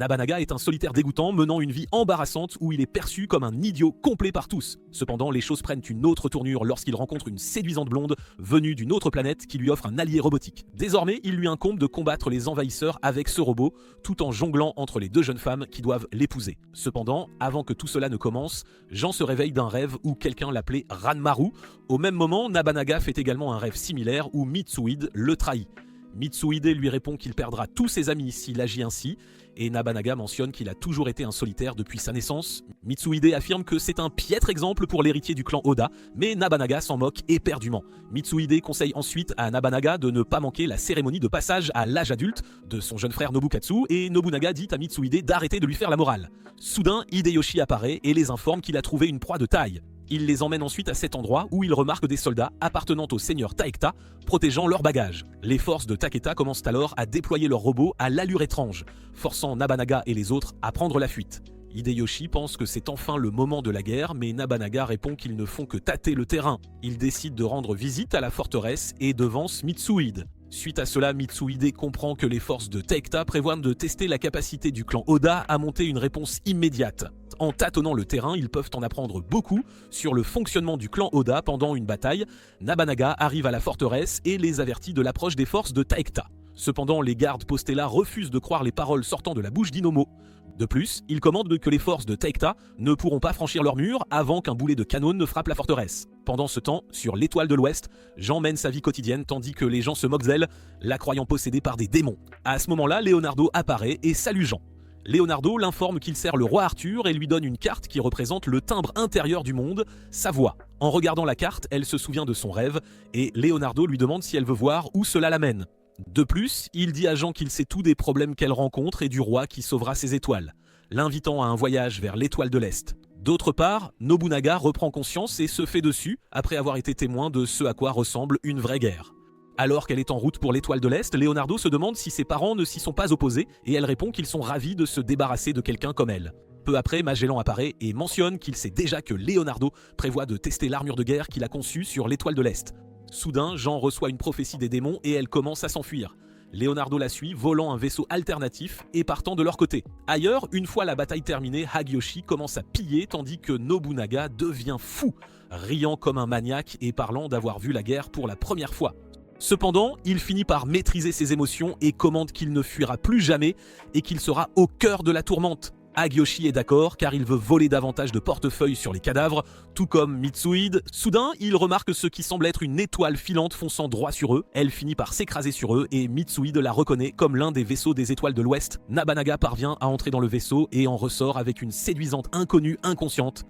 Nabanaga est un solitaire dégoûtant menant une vie embarrassante où il est perçu comme un idiot complet par tous. Cependant, les choses prennent une autre tournure lorsqu'il rencontre une séduisante blonde venue d'une autre planète qui lui offre un allié robotique. Désormais, il lui incombe de combattre les envahisseurs avec ce robot, tout en jonglant entre les deux jeunes femmes qui doivent l'épouser. Cependant, avant que tout cela ne commence, Jean se réveille d'un rêve où quelqu'un l'appelait Ranmaru. Au même moment, Nabanaga fait également un rêve similaire où Mitsuhide le trahit. Mitsuhide lui répond qu'il perdra tous ses amis s'il agit ainsi, et Nabanaga mentionne qu'il a toujours été un solitaire depuis sa naissance. Mitsuhide affirme que c'est un piètre exemple pour l'héritier du clan Oda, mais Nabanaga s'en moque éperdument. Mitsuhide conseille ensuite à Nabanaga de ne pas manquer la cérémonie de passage à l'âge adulte de son jeune frère Nobukatsu, et Nobunaga dit à Mitsuhide d'arrêter de lui faire la morale. Soudain, Hideyoshi apparaît et les informe qu'il a trouvé une proie de taille. Il les emmène ensuite à cet endroit où il remarque des soldats appartenant au seigneur Taekta protégeant leurs bagages. Les forces de Taketa commencent alors à déployer leurs robots à l'allure étrange, forçant Nabanaga et les autres à prendre la fuite. Hideyoshi pense que c'est enfin le moment de la guerre, mais Nabanaga répond qu'ils ne font que tâter le terrain. Il décide de rendre visite à la forteresse et devance Mitsuhide. Suite à cela, Mitsuhide comprend que les forces de Taekta prévoient de tester la capacité du clan Oda à monter une réponse immédiate. En tâtonnant le terrain, ils peuvent en apprendre beaucoup sur le fonctionnement du clan Oda pendant une bataille. Nabanaga arrive à la forteresse et les avertit de l'approche des forces de Taekta. Cependant, les gardes postés là refusent de croire les paroles sortant de la bouche d'Inomo. De plus, il commande que les forces de Taekta ne pourront pas franchir leur mur avant qu'un boulet de canon ne frappe la forteresse. Pendant ce temps, sur l'étoile de l'Ouest, Jean mène sa vie quotidienne tandis que les gens se moquent d'elle, la croyant possédée par des démons. À ce moment-là, Leonardo apparaît et salue Jean. Leonardo l'informe qu'il sert le roi Arthur et lui donne une carte qui représente le timbre intérieur du monde, sa voix. En regardant la carte, elle se souvient de son rêve et Leonardo lui demande si elle veut voir où cela l'amène. De plus, il dit à Jean qu'il sait tout des problèmes qu'elle rencontre et du roi qui sauvera ses étoiles, l'invitant à un voyage vers l'étoile de l'Est. D'autre part, Nobunaga reprend conscience et se fait dessus après avoir été témoin de ce à quoi ressemble une vraie guerre. Alors qu'elle est en route pour l'étoile de l'Est, Leonardo se demande si ses parents ne s'y sont pas opposés et elle répond qu'ils sont ravis de se débarrasser de quelqu'un comme elle. Peu après, Magellan apparaît et mentionne qu'il sait déjà que Leonardo prévoit de tester l'armure de guerre qu'il a conçue sur l'étoile de l'Est. Soudain, Jean reçoit une prophétie des démons et elle commence à s'enfuir. Leonardo la suit, volant un vaisseau alternatif et partant de leur côté. Ailleurs, une fois la bataille terminée, Hagiyoshi commence à piller tandis que Nobunaga devient fou, riant comme un maniaque et parlant d'avoir vu la guerre pour la première fois. Cependant, il finit par maîtriser ses émotions et commande qu'il ne fuira plus jamais et qu'il sera au cœur de la tourmente. Hagiyoshi est d'accord car il veut voler davantage de portefeuilles sur les cadavres, tout comme Mitsuhide. Soudain, il remarque ce qui semble être une étoile filante fonçant droit sur eux. Elle finit par s'écraser sur eux et Mitsuhide la reconnaît comme l'un des vaisseaux des étoiles de l'Ouest. Nabanaga parvient à entrer dans le vaisseau et en ressort avec une séduisante inconnue inconsciente.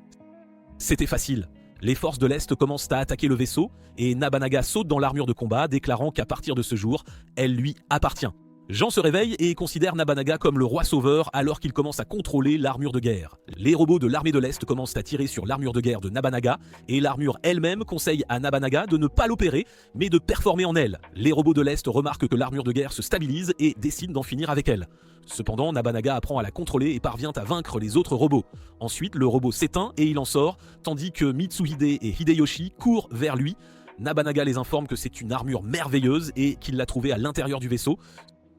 C'était facile. Les forces de l'Est commencent à attaquer le vaisseau et Nabanaga saute dans l'armure de combat, déclarant qu'à partir de ce jour, elle lui appartient. Jean se réveille et considère Nabanaga comme le roi sauveur alors qu'il commence à contrôler l'armure de guerre. Les robots de l'armée de l'Est commencent à tirer sur l'armure de guerre de Nabanaga et l'armure elle-même conseille à Nabanaga de ne pas l'opérer mais de performer en elle. Les robots de l'Est remarquent que l'armure de guerre se stabilise et décident d'en finir avec elle. Cependant, Nabanaga apprend à la contrôler et parvient à vaincre les autres robots. Ensuite, le robot s'éteint et il en sort, tandis que Mitsuhide et Hideyoshi courent vers lui. Nabanaga les informe que c'est une armure merveilleuse et qu'il l'a trouvée à l'intérieur du vaisseau.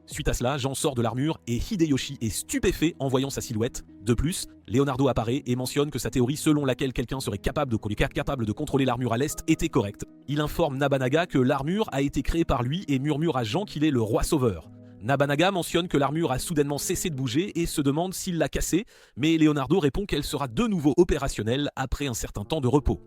Suite à cela, Jean sort de l'armure et Hideyoshi est stupéfait en voyant sa silhouette. De plus, Leonardo apparaît et mentionne que sa théorie selon laquelle quelqu'un serait capable de contrôler l'armure à l'Est était correcte. Il informe Nabanaga que l'armure a été créée par lui et murmure à Jean qu'il est le roi sauveur. Nabanaga mentionne que l'armure a soudainement cessé de bouger et se demande s'il l'a cassée, mais Leonardo répond qu'elle sera de nouveau opérationnelle après un certain temps de repos.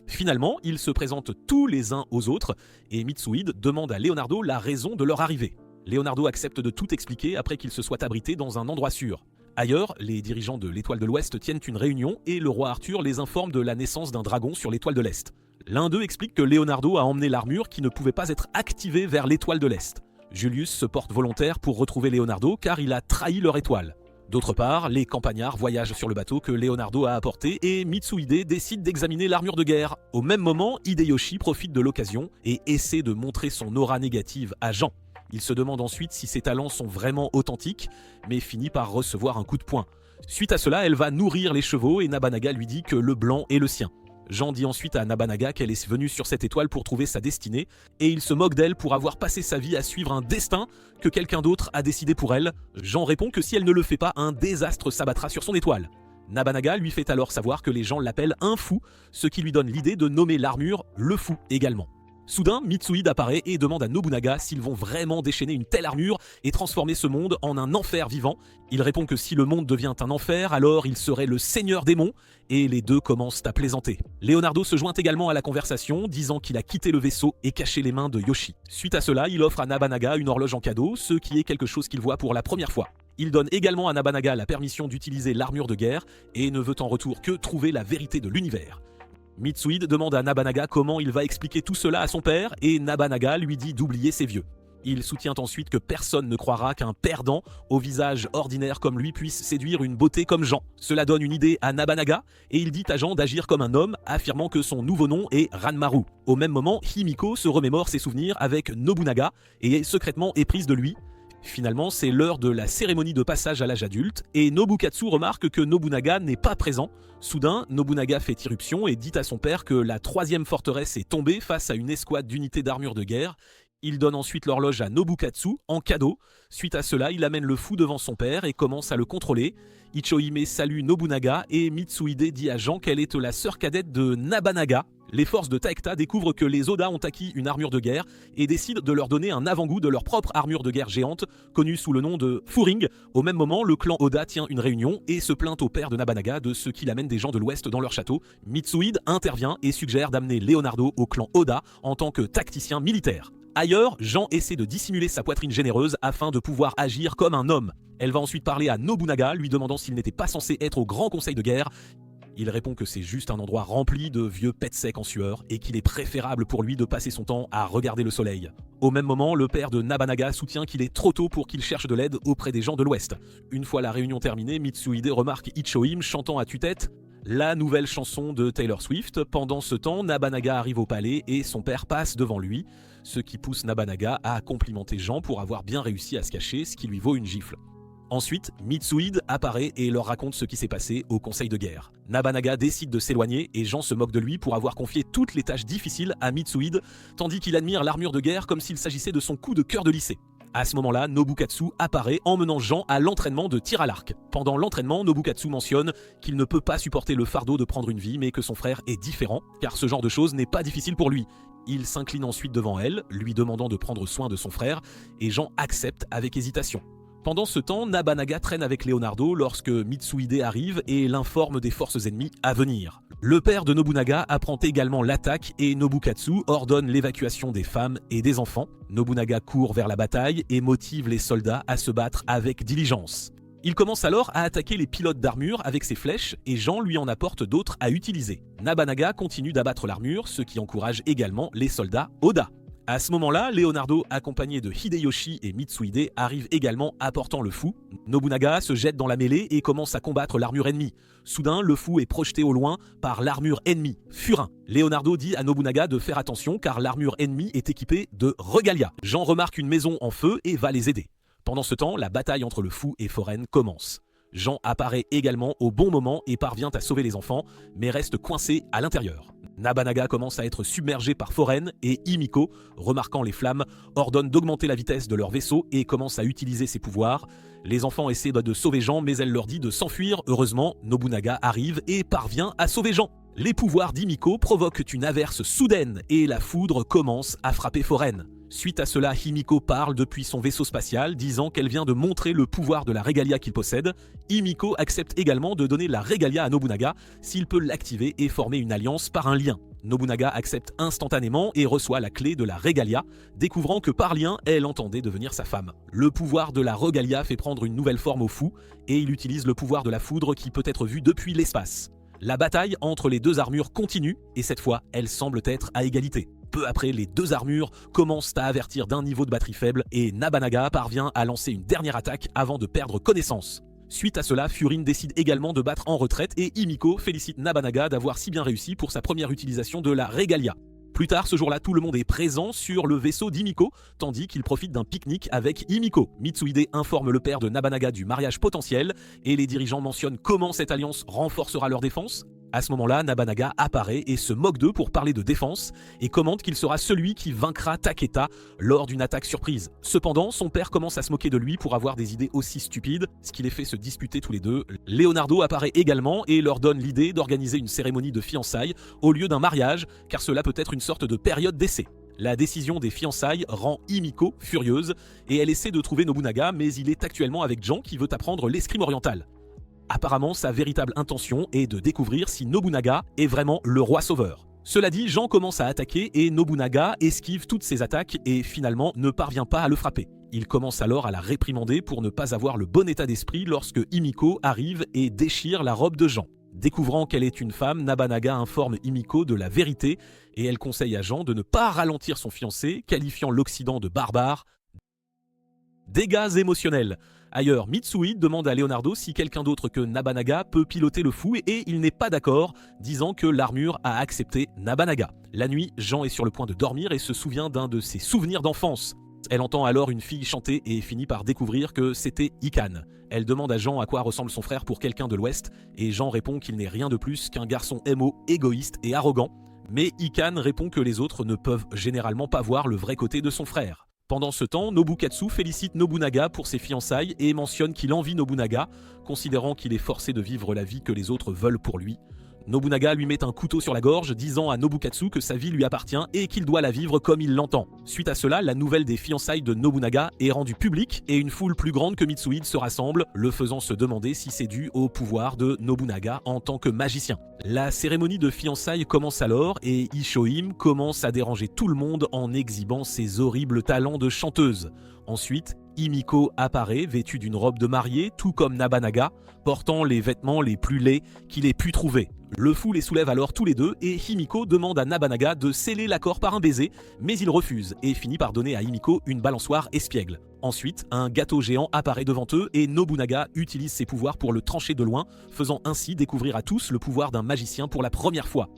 Finalement, ils se présentent tous les uns aux autres et Mitsuhide demande à Leonardo la raison de leur arrivée. Leonardo accepte de tout expliquer après qu'il se soit abrité dans un endroit sûr. Ailleurs, les dirigeants de l'étoile de l'Ouest tiennent une réunion et le roi Arthur les informe de la naissance d'un dragon sur l'étoile de l'Est. L'un d'eux explique que Leonardo a emmené l'armure qui ne pouvait pas être activée vers l'étoile de l'Est. Julius se porte volontaire pour retrouver Leonardo car il a trahi leur étoile. D'autre part, les campagnards voyagent sur le bateau que Leonardo a apporté et Mitsuhide décide d'examiner l'armure de guerre. Au même moment, Hideyoshi profite de l'occasion et essaie de montrer son aura négative à Jean. Il se demande ensuite si ses talents sont vraiment authentiques, mais finit par recevoir un coup de poing. Suite à cela, elle va nourrir les chevaux et Nabanaga lui dit que le blanc est le sien. Jean dit ensuite à Nabanaga qu'elle est venue sur cette étoile pour trouver sa destinée, et il se moque d'elle pour avoir passé sa vie à suivre un destin que quelqu'un d'autre a décidé pour elle. Jean répond que si elle ne le fait pas, un désastre s'abattra sur son étoile. Nabanaga lui fait alors savoir que les gens l'appellent un fou, ce qui lui donne l'idée de nommer l'armure le fou également. Soudain, Mitsuhide apparaît et demande à Nobunaga s'ils vont vraiment déchaîner une telle armure et transformer ce monde en un enfer vivant. Il répond que si le monde devient un enfer, alors il serait le seigneur démon, et les deux commencent à plaisanter. Leonardo se joint également à la conversation, disant qu'il a quitté le vaisseau et caché les mains de Yoshi. Suite à cela, il offre à Nabanaga une horloge en cadeau, ce qui est quelque chose qu'il voit pour la première fois. Il donne également à Nabanaga la permission d'utiliser l'armure de guerre et ne veut en retour que trouver la vérité de l'univers. Mitsuhide demande à Nabanaga comment il va expliquer tout cela à son père et Nabanaga lui dit d'oublier ses vieux. Il soutient ensuite que personne ne croira qu'un perdant au visage ordinaire comme lui puisse séduire une beauté comme Jean. Cela donne une idée à Nabanaga et il dit à Jean d'agir comme un homme, affirmant que son nouveau nom est Ranmaru. Au même moment, Himiko se remémore ses souvenirs avec Nobunaga et est secrètement éprise de lui. Finalement, c'est l'heure de la cérémonie de passage à l'âge adulte, et Nobukatsu remarque que Nobunaga n'est pas présent. Soudain, Nobunaga fait irruption et dit à son père que la 3e forteresse est tombée face à une escouade d'unités d'armure de guerre. Il donne ensuite l'horloge à Nobukatsu en cadeau. Suite à cela, il amène le fou devant son père et commence à le contrôler. Ichohime salue Nobunaga et Mitsuhide dit à Jean qu'elle est la sœur cadette de Nabanaga. Les forces de Taekta découvrent que les Oda ont acquis une armure de guerre et décident de leur donner un avant-goût de leur propre armure de guerre géante, connue sous le nom de Furing. Au même moment, le clan Oda tient une réunion et se plaint au père de Nabanaga de ce qu'il amène des gens de l'Ouest dans leur château. Mitsuhide intervient et suggère d'amener Leonardo au clan Oda en tant que tacticien militaire. Ailleurs, Jean essaie de dissimuler sa poitrine généreuse afin de pouvoir agir comme un homme. Elle va ensuite parler à Nobunaga, lui demandant s'il n'était pas censé être au grand conseil de guerre. Il répond que c'est juste un endroit rempli de vieux pets secs en sueur et qu'il est préférable pour lui de passer son temps à regarder le soleil. Au même moment, le père de Nabanaga soutient qu'il est trop tôt pour qu'il cherche de l'aide auprès des gens de l'Ouest. Une fois la réunion terminée, Mitsuhide remarque Ichohime chantant à tue-tête la nouvelle chanson de Taylor Swift. Pendant ce temps, Nabanaga arrive au palais et son père passe devant lui, ce qui pousse Nabanaga à complimenter Jean pour avoir bien réussi à se cacher, ce qui lui vaut une gifle. Ensuite, Mitsuhide apparaît et leur raconte ce qui s'est passé au conseil de guerre. Nabanaga décide de s'éloigner et Jean se moque de lui pour avoir confié toutes les tâches difficiles à Mitsuhide, tandis qu'il admire l'armure de guerre comme s'il s'agissait de son coup de cœur de lycée. À ce moment-là, Nobukatsu apparaît emmenant Jean à l'entraînement de tir à l'arc. Pendant l'entraînement, Nobukatsu mentionne qu'il ne peut pas supporter le fardeau de prendre une vie, mais que son frère est différent, car ce genre de choses n'est pas difficile pour lui. Il s'incline ensuite devant elle, lui demandant de prendre soin de son frère, et Jean accepte avec hésitation. Pendant ce temps, Nabanaga traîne avec Leonardo lorsque Mitsuhide arrive et l'informe des forces ennemies à venir. Le père de Nobunaga apprend également l'attaque et Nobukatsu ordonne l'évacuation des femmes et des enfants. Nobunaga court vers la bataille et motive les soldats à se battre avec diligence. Il commence alors à attaquer les pilotes d'armure avec ses flèches et Jean lui en apporte d'autres à utiliser. Nabanaga continue d'abattre l'armure, ce qui encourage également les soldats Oda. À ce moment-là, Leonardo, accompagné de Hideyoshi et Mitsuhide, arrive également apportant le fou. Nobunaga se jette dans la mêlée et commence à combattre l'armure ennemie. Soudain, le fou est projeté au loin par l'armure ennemie, Furin. Leonardo dit à Nobunaga de faire attention car l'armure ennemie est équipée de regalia. Jean remarque une maison en feu et va les aider. Pendant ce temps, la bataille entre le fou et Foren commence. Jean apparaît également au bon moment et parvient à sauver les enfants, mais reste coincé à l'intérieur. Nabanaga commence à être submergé par Foren et Himiko, remarquant les flammes, ordonne d'augmenter la vitesse de leur vaisseau et commence à utiliser ses pouvoirs. Les enfants essaient de sauver Jean, mais elle leur dit de s'enfuir. Heureusement, Nobunaga arrive et parvient à sauver Jean. Les pouvoirs d'Himiko provoquent une averse soudaine et la foudre commence à frapper Foren. Suite à cela, Himiko parle depuis son vaisseau spatial, disant qu'elle vient de montrer le pouvoir de la Regalia qu'il possède. Himiko accepte également de donner la Regalia à Nobunaga s'il peut l'activer et former une alliance par un lien. Nobunaga accepte instantanément et reçoit la clé de la Regalia, découvrant que par lien, elle entendait devenir sa femme. Le pouvoir de la Regalia fait prendre une nouvelle forme au fou, et il utilise le pouvoir de la foudre qui peut être vu depuis l'espace. La bataille entre les deux armures continue, et cette fois, elles semblent être à égalité. Peu après, les deux armures commencent à avertir d'un niveau de batterie faible et Nabanaga parvient à lancer une dernière attaque avant de perdre connaissance. Suite à cela, Furin décide également de battre en retraite et Himiko félicite Nabanaga d'avoir si bien réussi pour sa première utilisation de la Regalia. Plus tard, ce jour-là, tout le monde est présent sur le vaisseau d'Himiko, tandis qu'il profite d'un pique-nique avec Himiko. Mitsuhide informe le père de Nabanaga du mariage potentiel et les dirigeants mentionnent comment cette alliance renforcera leur défense. À ce moment-là, Nabanaga apparaît et se moque d'eux pour parler de défense et commente qu'il sera celui qui vaincra Takeda lors d'une attaque surprise. Cependant, son père commence à se moquer de lui pour avoir des idées aussi stupides, ce qui les fait se disputer tous les deux. Leonardo apparaît également et leur donne l'idée d'organiser une cérémonie de fiançailles au lieu d'un mariage, car cela peut être une sorte de période d'essai. La décision des fiançailles rend Himiko furieuse et elle essaie de trouver Nobunaga, mais il est actuellement avec Jean qui veut apprendre l'escrime oriental. Apparemment, sa véritable intention est de découvrir si Nobunaga est vraiment le roi sauveur. Cela dit, Jean commence à attaquer et Nobunaga esquive toutes ses attaques et finalement ne parvient pas à le frapper. Il commence alors à la réprimander pour ne pas avoir le bon état d'esprit lorsque Himiko arrive et déchire la robe de Jean. Découvrant qu'elle est une femme, Nabanaga informe Himiko de la vérité et elle conseille à Jean de ne pas ralentir son fiancé, qualifiant l'Occident de barbare. Dégâts émotionnels. Ailleurs, Mitsui demande à Leonardo si quelqu'un d'autre que Nabanaga peut piloter le fou et il n'est pas d'accord, disant que l'armure a accepté Nabanaga. La nuit, Jean est sur le point de dormir et se souvient d'un de ses souvenirs d'enfance. Elle entend alors une fille chanter et finit par découvrir que c'était Ikan. Elle demande à Jean à quoi ressemble son frère pour quelqu'un de l'Ouest et Jean répond qu'il n'est rien de plus qu'un garçon émo, égoïste et arrogant. Mais Ikan répond que les autres ne peuvent généralement pas voir le vrai côté de son frère. Pendant ce temps, Nobukatsu félicite Nobunaga pour ses fiançailles et mentionne qu'il envie Nobunaga, considérant qu'il est forcé de vivre la vie que les autres veulent pour lui. Nobunaga lui met un couteau sur la gorge, disant à Nobukatsu que sa vie lui appartient et qu'il doit la vivre comme il l'entend. Suite à cela, la nouvelle des fiançailles de Nobunaga est rendue publique et une foule plus grande que Mitsui se rassemble, le faisant se demander si c'est dû au pouvoir de Nobunaga en tant que magicien. La cérémonie de fiançailles commence alors et Ishoim commence à déranger tout le monde en exhibant ses horribles talents de chanteuse. Ensuite, Himiko apparaît vêtue d'une robe de mariée, tout comme Nabanaga, portant les vêtements les plus laids qu'il ait pu trouver. Le fou les soulève alors tous les deux et Himiko demande à Nabanaga de sceller l'accord par un baiser, mais il refuse et finit par donner à Himiko une balançoire espiègle. Ensuite, un gâteau géant apparaît devant eux et Nobunaga utilise ses pouvoirs pour le trancher de loin, faisant ainsi découvrir à tous le pouvoir d'un magicien pour la première fois.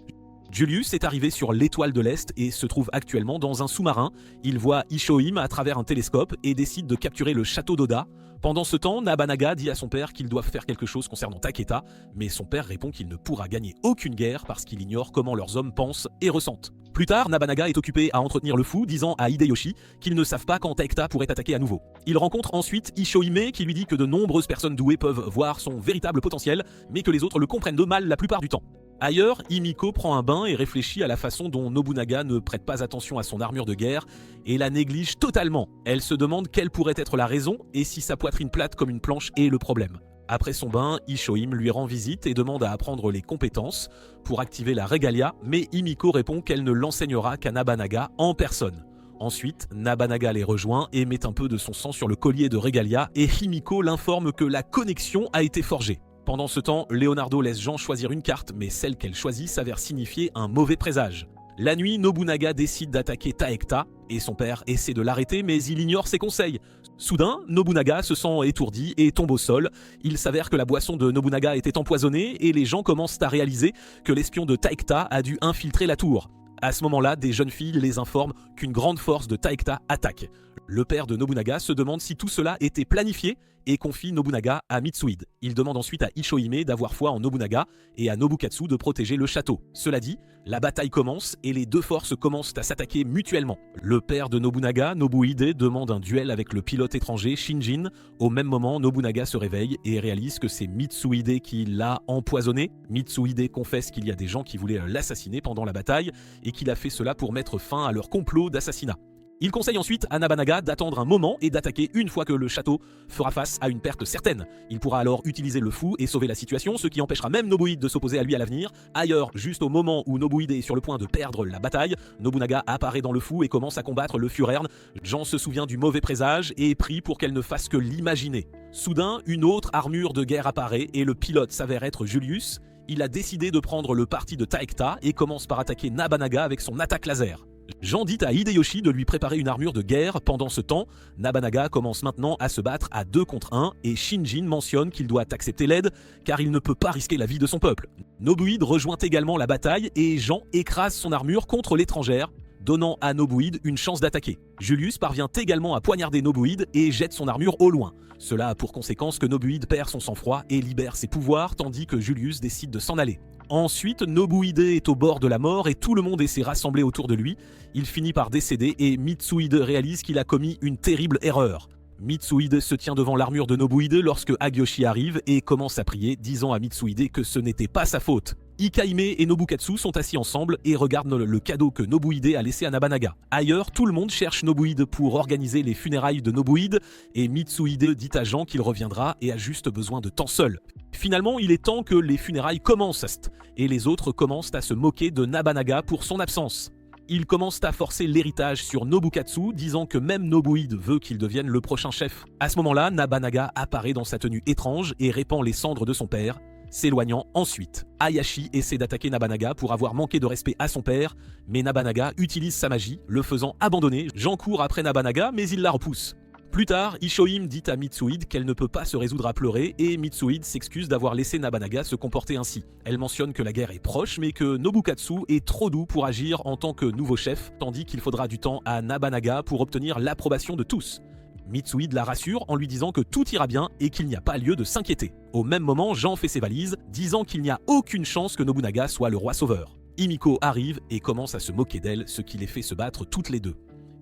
Julius est arrivé sur l'étoile de l'Est et se trouve actuellement dans un sous-marin. Il voit Ishoim à travers un télescope et décide de capturer le château d'Oda. Pendant ce temps, Nabanaga dit à son père qu'ils doivent faire quelque chose concernant Takeda, mais son père répond qu'il ne pourra gagner aucune guerre parce qu'il ignore comment leurs hommes pensent et ressentent. Plus tard, Nabanaga est occupé à entretenir le fou, disant à Hideyoshi qu'ils ne savent pas quand Takeda pourrait attaquer à nouveau. Il rencontre ensuite Ishohime qui lui dit que de nombreuses personnes douées peuvent voir son véritable potentiel, mais que les autres le comprennent de mal la plupart du temps. Ailleurs, Himiko prend un bain et réfléchit à la façon dont Nobunaga ne prête pas attention à son armure de guerre et la néglige totalement. Elle se demande quelle pourrait être la raison et si sa poitrine plate comme une planche est le problème. Après son bain, Ishoim lui rend visite et demande à apprendre les compétences pour activer la Regalia, mais Himiko répond qu'elle ne l'enseignera qu'à Nabanaga en personne. Ensuite, Nabanaga les rejoint et met un peu de son sang sur le collier de Regalia et Himiko l'informe que la connexion a été forgée. Pendant ce temps, Leonardo laisse Jean choisir une carte, mais celle qu'elle choisit s'avère signifier un mauvais présage. La nuit, Nobunaga décide d'attaquer Takeda, et son père essaie de l'arrêter, mais il ignore ses conseils. Soudain, Nobunaga se sent étourdi et tombe au sol. Il s'avère que la boisson de Nobunaga était empoisonnée, et les gens commencent à réaliser que l'espion de Takeda a dû infiltrer la tour. À ce moment-là, des jeunes filles les informent qu'une grande force de Takeda attaque. Le père de Nobunaga se demande si tout cela était planifié et confie Nobunaga à Mitsuhide. Il demande ensuite à Ishohime d'avoir foi en Nobunaga et à Nobukatsu de protéger le château. Cela dit, la bataille commence et les deux forces commencent à s'attaquer mutuellement. Le père de Nobunaga, Nobuhide, demande un duel avec le pilote étranger Shinjin. Au même moment, Nobunaga se réveille et réalise que c'est Mitsuhide qui l'a empoisonné. Mitsuhide confesse qu'il y a des gens qui voulaient l'assassiner pendant la bataille et qu'il a fait cela pour mettre fin à leur complot d'assassinat. Il conseille ensuite à Nabanaga d'attendre un moment et d'attaquer une fois que le château fera face à une perte certaine. Il pourra alors utiliser le fou et sauver la situation, ce qui empêchera même Nobuhide de s'opposer à lui à l'avenir. Ailleurs, juste au moment où Nobuhide est sur le point de perdre la bataille, Nobunaga apparaît dans le fou et commence à combattre le Führern. Jean se souvient du mauvais présage et prie pour qu'elle ne fasse que l'imaginer. Soudain, une autre armure de guerre apparaît et le pilote s'avère être Julius. Il a décidé de prendre le parti de Takeda et commence par attaquer Nabanaga avec son attaque laser. Jean dit à Hideyoshi de lui préparer une armure de guerre. Pendant ce temps, Nabanaga commence maintenant à se battre à 2 contre 1 et Shinjin mentionne qu'il doit accepter l'aide car il ne peut pas risquer la vie de son peuple. Nobuhide rejoint également la bataille et Jean écrase son armure contre l'étrangère, donnant à Nobuhide une chance d'attaquer. Julius parvient également à poignarder Nobuhide et jette son armure au loin. Cela a pour conséquence que Nobuhide perd son sang-froid et libère ses pouvoirs tandis que Julius décide de s'en aller. Ensuite, Nobuhide est au bord de la mort et tout le monde essaie rassembler autour de lui. Il finit par décéder et Mitsuhide réalise qu'il a commis une terrible erreur. Mitsuhide se tient devant l'armure de Nobuhide lorsque Hagiyoshi arrive et commence à prier, disant à Mitsuhide que ce n'était pas sa faute. Hikaime et Nobukatsu sont assis ensemble et regardent le cadeau que Nobuhide a laissé à Nabanaga. Ailleurs, tout le monde cherche Nobuhide pour organiser les funérailles de Nobuhide et Mitsuhide dit à Jean qu'il reviendra et a juste besoin de temps seul. Finalement, il est temps que les funérailles commencent et les autres commencent à se moquer de Nabanaga pour son absence. Ils commencent à forcer l'héritage sur Nobukatsu, disant que même Nobuhide veut qu'il devienne le prochain chef. À ce moment-là, Nabanaga apparaît dans sa tenue étrange et répand les cendres de son père, s'éloignant ensuite. Hayashi essaie d'attaquer Nabanaga pour avoir manqué de respect à son père, mais Nabanaga utilise sa magie, le faisant abandonner. Jean court après Nabanaga, mais il la repousse. Plus tard, Ishohime dit à Mitsuhide qu'elle ne peut pas se résoudre à pleurer et Mitsuhide s'excuse d'avoir laissé Nabanaga se comporter ainsi. Elle mentionne que la guerre est proche mais que Nobukatsu est trop doux pour agir en tant que nouveau chef, tandis qu'il faudra du temps à Nabanaga pour obtenir l'approbation de tous. Mitsuhide la rassure en lui disant que tout ira bien et qu'il n'y a pas lieu de s'inquiéter. Au même moment, Jean fait ses valises, disant qu'il n'y a aucune chance que Nobunaga soit le roi sauveur. Himiko arrive et commence à se moquer d'elle, ce qui les fait se battre toutes les deux.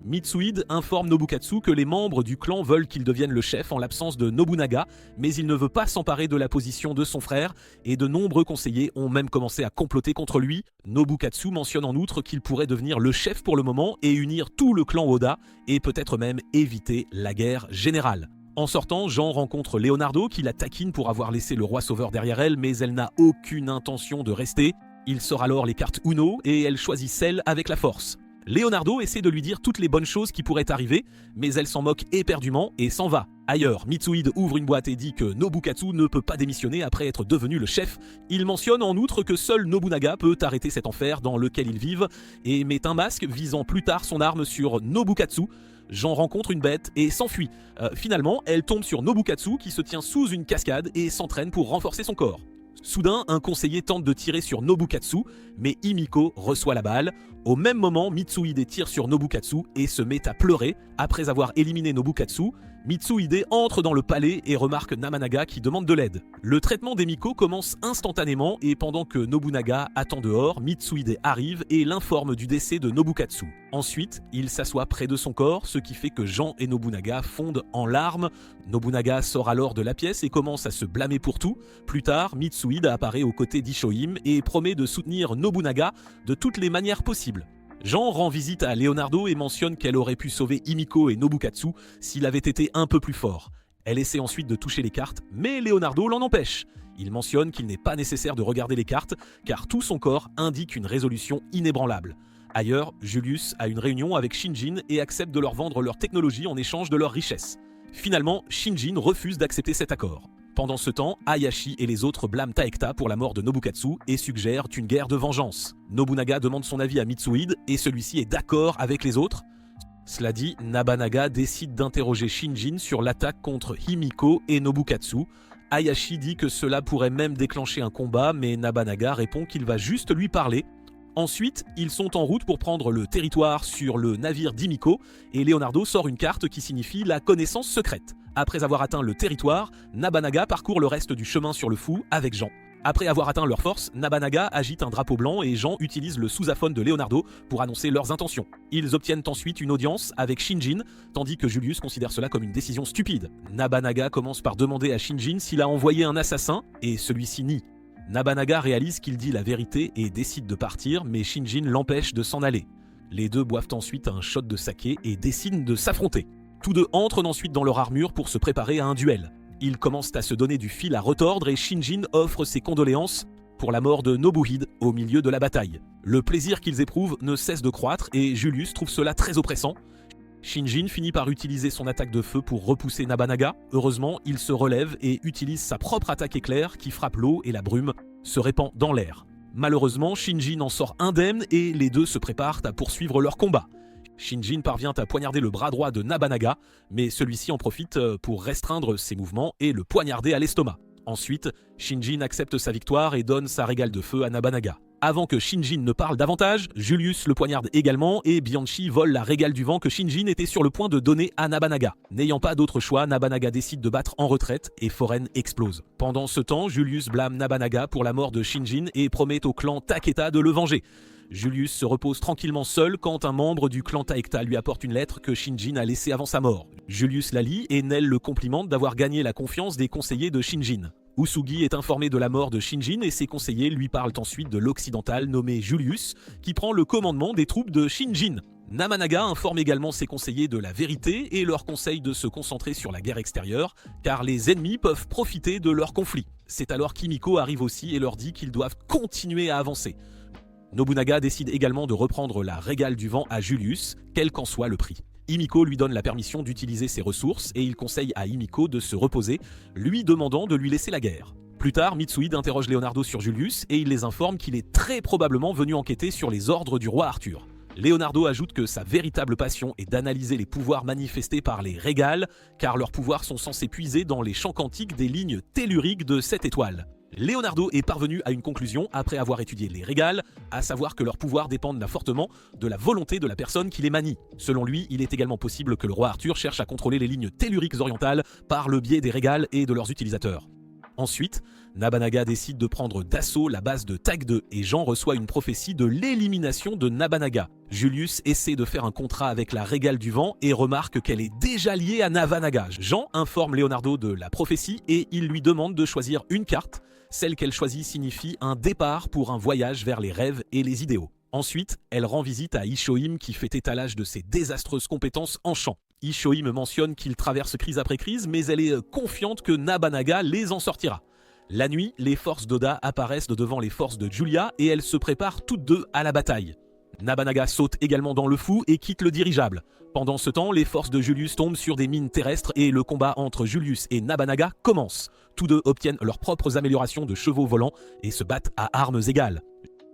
Mitsuhide informe Nobukatsu que les membres du clan veulent qu'il devienne le chef en l'absence de Nobunaga, mais il ne veut pas s'emparer de la position de son frère, et de nombreux conseillers ont même commencé à comploter contre lui. Nobukatsu mentionne en outre qu'il pourrait devenir le chef pour le moment et unir tout le clan Oda, et peut-être même éviter la guerre générale. En sortant, Jean rencontre Leonardo qui la taquine pour avoir laissé le roi sauveur derrière elle, mais elle n'a aucune intention de rester. Il sort alors les cartes Uno et elle choisit celle avec la force. Leonardo essaie de lui dire toutes les bonnes choses qui pourraient arriver, mais elle s'en moque éperdument et s'en va. Ailleurs, Mitsuhide ouvre une boîte et dit que Nobukatsu ne peut pas démissionner après être devenu le chef. Il mentionne en outre que seul Nobunaga peut arrêter cet enfer dans lequel ils vivent et met un masque visant plus tard son arme sur Nobukatsu. Jean rencontre une bête et s'enfuit. Finalement, elle tombe sur Nobukatsu qui se tient sous une cascade et s'entraîne pour renforcer son corps. Soudain, un conseiller tente de tirer sur Nobukatsu, mais Himiko reçoit la balle. Au même moment, Mitsuhide tire sur Nobukatsu et se met à pleurer. Après avoir éliminé Nobukatsu, Mitsuhide entre dans le palais et remarque Nabanaga qui demande de l'aide. Le traitement d'Himiko commence instantanément et pendant que Nobunaga attend dehors, Mitsuhide arrive et l'informe du décès de Nobukatsu. Ensuite, il s'assoit près de son corps, ce qui fait que Jean et Nobunaga fondent en larmes. Nobunaga sort alors de la pièce et commence à se blâmer pour tout. Plus tard, Mitsuhide apparaît aux côtés d'Ishohime et promet de soutenir Nobunaga de toutes les manières possibles. Jean rend visite à Leonardo et mentionne qu'elle aurait pu sauver Himiko et Nobukatsu s'il avait été un peu plus fort. Elle essaie ensuite de toucher les cartes, mais Leonardo l'en empêche. Il mentionne qu'il n'est pas nécessaire de regarder les cartes, car tout son corps indique une résolution inébranlable. Ailleurs, Julius a une réunion avec Shinjin et accepte de leur vendre leur technologie en échange de leurs richesses. Finalement, Shinjin refuse d'accepter cet accord. Pendant ce temps, Hayashi et les autres blâment Taekta pour la mort de Nobukatsu et suggèrent une guerre de vengeance. Nobunaga demande son avis à Mitsuhide et celui-ci est d'accord avec les autres. Cela dit, Nabanaga décide d'interroger Shinjin sur l'attaque contre Himiko et Nobukatsu. Hayashi dit que cela pourrait même déclencher un combat, mais Nabanaga répond qu'il va juste lui parler. Ensuite, ils sont en route pour prendre le territoire sur le navire d'Himiko et Leonardo sort une carte qui signifie la connaissance secrète. Après avoir atteint le territoire, Nabanaga parcourt le reste du chemin sur le fou avec Jean. Après avoir atteint leur force, Nabanaga agite un drapeau blanc et Jean utilise le sousaphone de Leonardo pour annoncer leurs intentions. Ils obtiennent ensuite une audience avec Shinjin, tandis que Julius considère cela comme une décision stupide. Nabanaga commence par demander à Shinjin s'il a envoyé un assassin et celui-ci nie. Nabanaga réalise qu'il dit la vérité et décide de partir, mais Shinjin l'empêche de s'en aller. Les deux boivent ensuite un shot de saké et décident de s'affronter. Tous deux entrent ensuite dans leur armure pour se préparer à un duel. Ils commencent à se donner du fil à retordre et Shinjin offre ses condoléances pour la mort de Nobuhide au milieu de la bataille. Le plaisir qu'ils éprouvent ne cesse de croître et Julius trouve cela très oppressant. Shinjin finit par utiliser son attaque de feu pour repousser Nabanaga. Heureusement, il se relève et utilise sa propre attaque éclair qui frappe l'eau et la brume se répand dans l'air. Malheureusement, Shinjin en sort indemne et les deux se préparent à poursuivre leur combat. Shinjin parvient à poignarder le bras droit de Nabanaga, mais celui-ci en profite pour restreindre ses mouvements et le poignarder à l'estomac. Ensuite, Shinjin accepte sa victoire et donne sa régale de feu à Nabanaga. Avant que Shinjin ne parle davantage, Julius le poignarde également et Bianchi vole la régale du vent que Shinjin était sur le point de donner à Nabanaga. N'ayant pas d'autre choix, Nabanaga décide de battre en retraite et Foren explose. Pendant ce temps, Julius blâme Nabanaga pour la mort de Shinjin et promet au clan Taketa de le venger. Julius se repose tranquillement seul quand un membre du clan Taekta lui apporte une lettre que Shinjin a laissée avant sa mort. Julius la lit et Nel le complimente d'avoir gagné la confiance des conseillers de Shinjin. Usugi est informé de la mort de Shinjin et ses conseillers lui parlent ensuite de l'occidental nommé Julius, qui prend le commandement des troupes de Shinjin. Nabanaga informe également ses conseillers de la vérité et leur conseille de se concentrer sur la guerre extérieure, car les ennemis peuvent profiter de leur conflit. C'est alors qu'Himiko arrive aussi et leur dit qu'ils doivent continuer à avancer. Nobunaga décide également de reprendre la régale du vent à Julius, quel qu'en soit le prix. Himiko lui donne la permission d'utiliser ses ressources et il conseille à Himiko de se reposer, lui demandant de lui laisser la guerre. Plus tard, Mitsuhide interroge Leonardo sur Julius et il les informe qu'il est très probablement venu enquêter sur les ordres du roi Arthur. Leonardo ajoute que sa véritable passion est d'analyser les pouvoirs manifestés par les régales, car leurs pouvoirs sont censés puiser dans les champs quantiques des lignes telluriques de cette étoile. Leonardo est parvenu à une conclusion après avoir étudié les régales, à savoir que leurs pouvoirs dépendent fortement de la volonté de la personne qui les manie. Selon lui, il est également possible que le roi Arthur cherche à contrôler les lignes telluriques orientales par le biais des régales et de leurs utilisateurs. Ensuite, Nabanaga décide de prendre d'assaut la base de Tag 2 et Jean reçoit une prophétie de l'élimination de Nabanaga. Julius essaie de faire un contrat avec la Régale du Vent et remarque qu'elle est déjà liée à Nabanaga. Jean informe Leonardo de la prophétie et il lui demande de choisir une carte. Celle qu'elle choisit signifie un départ pour un voyage vers les rêves et les idéaux. Ensuite, elle rend visite à Ishoim qui fait étalage de ses désastreuses compétences en chant. Ishoim mentionne qu'il traverse crise après crise, mais elle est confiante que Nabanaga les en sortira. La nuit, les forces d'Oda apparaissent devant les forces de Julia et elles se préparent toutes deux à la bataille. Nabanaga saute également dans le fou et quitte le dirigeable. Pendant ce temps, les forces de Julius tombent sur des mines terrestres et le combat entre Julius et Nabanaga commence. Tous deux obtiennent leurs propres améliorations de chevaux volants et se battent à armes égales.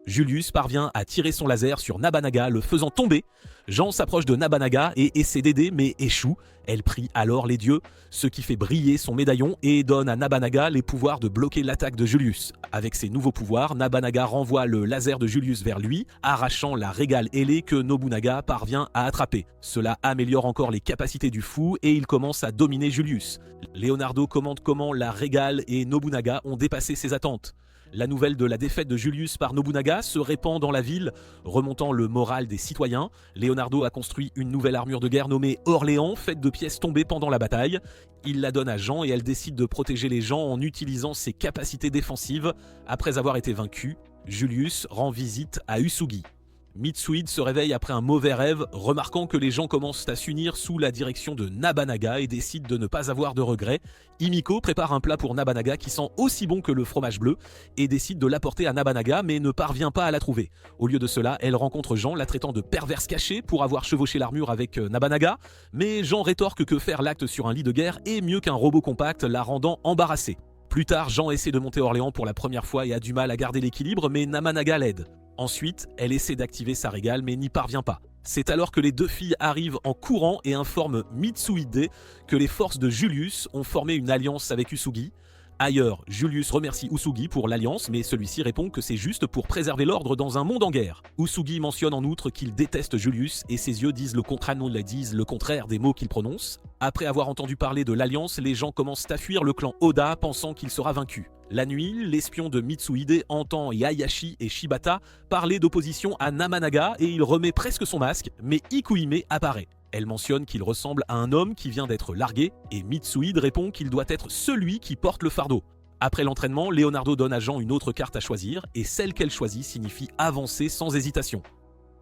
Julius parvient à tirer son laser sur Nabanaga, le faisant tomber. Jean s'approche de Nabanaga et essaie d'aider mais échoue. Elle prie alors les dieux, ce qui fait briller son médaillon et donne à Nabanaga les pouvoirs de bloquer l'attaque de Julius. Avec ses nouveaux pouvoirs, Nabanaga renvoie le laser de Julius vers lui, arrachant la régale ailée que Nobunaga parvient à attraper. Cela améliore encore les capacités du fou et il commence à dominer Julius. Leonardo commente comment la régale et Nobunaga ont dépassé ses attentes. La nouvelle de la défaite de Julius par Nobunaga se répand dans la ville, remontant le moral des citoyens. Leonardo a construit une nouvelle armure de guerre nommée Orléans, faite de pièces tombées pendant la bataille. Il la donne à Jean et elle décide de protéger les gens en utilisant ses capacités défensives. Après avoir été vaincu, Julius rend visite à Usugi. Mitsuhide se réveille après un mauvais rêve, remarquant que les gens commencent à s'unir sous la direction de Nabanaga et décide de ne pas avoir de regrets. Himiko prépare un plat pour Nabanaga qui sent aussi bon que le fromage bleu et décide de l'apporter à Nabanaga mais ne parvient pas à la trouver. Au lieu de cela, elle rencontre Jean la traitant de perverse cachée pour avoir chevauché l'armure avec Nabanaga, mais Jean rétorque que faire l'acte sur un lit de guerre est mieux qu'un robot compact, la rendant embarrassée. Plus tard, Jean essaie de monter Orléans pour la première fois et a du mal à garder l'équilibre, mais Nabanaga l'aide. Ensuite, elle essaie d'activer sa régale mais n'y parvient pas. C'est alors que les deux filles arrivent en courant et informent Mitsuhide que les forces de Julius ont formé une alliance avec Usugi. Ailleurs, Julius remercie Usugi pour l'alliance, mais celui-ci répond que c'est juste pour préserver l'ordre dans un monde en guerre. Usugi mentionne en outre qu'il déteste Julius et ses yeux disent le contraire des mots qu'il prononce. Après avoir entendu parler de l'alliance, les gens commencent à fuir le clan Oda pensant qu'il sera vaincu. La nuit, l'espion de Mitsuhide entend Yayashi et Shibata parler d'opposition à Nabanaga et il remet presque son masque, mais Ikuhime apparaît. Elle mentionne qu'il ressemble à un homme qui vient d'être largué et Mitsuhide répond qu'il doit être celui qui porte le fardeau. Après l'entraînement, Leonardo donne à Jean une autre carte à choisir et celle qu'elle choisit signifie avancer sans hésitation.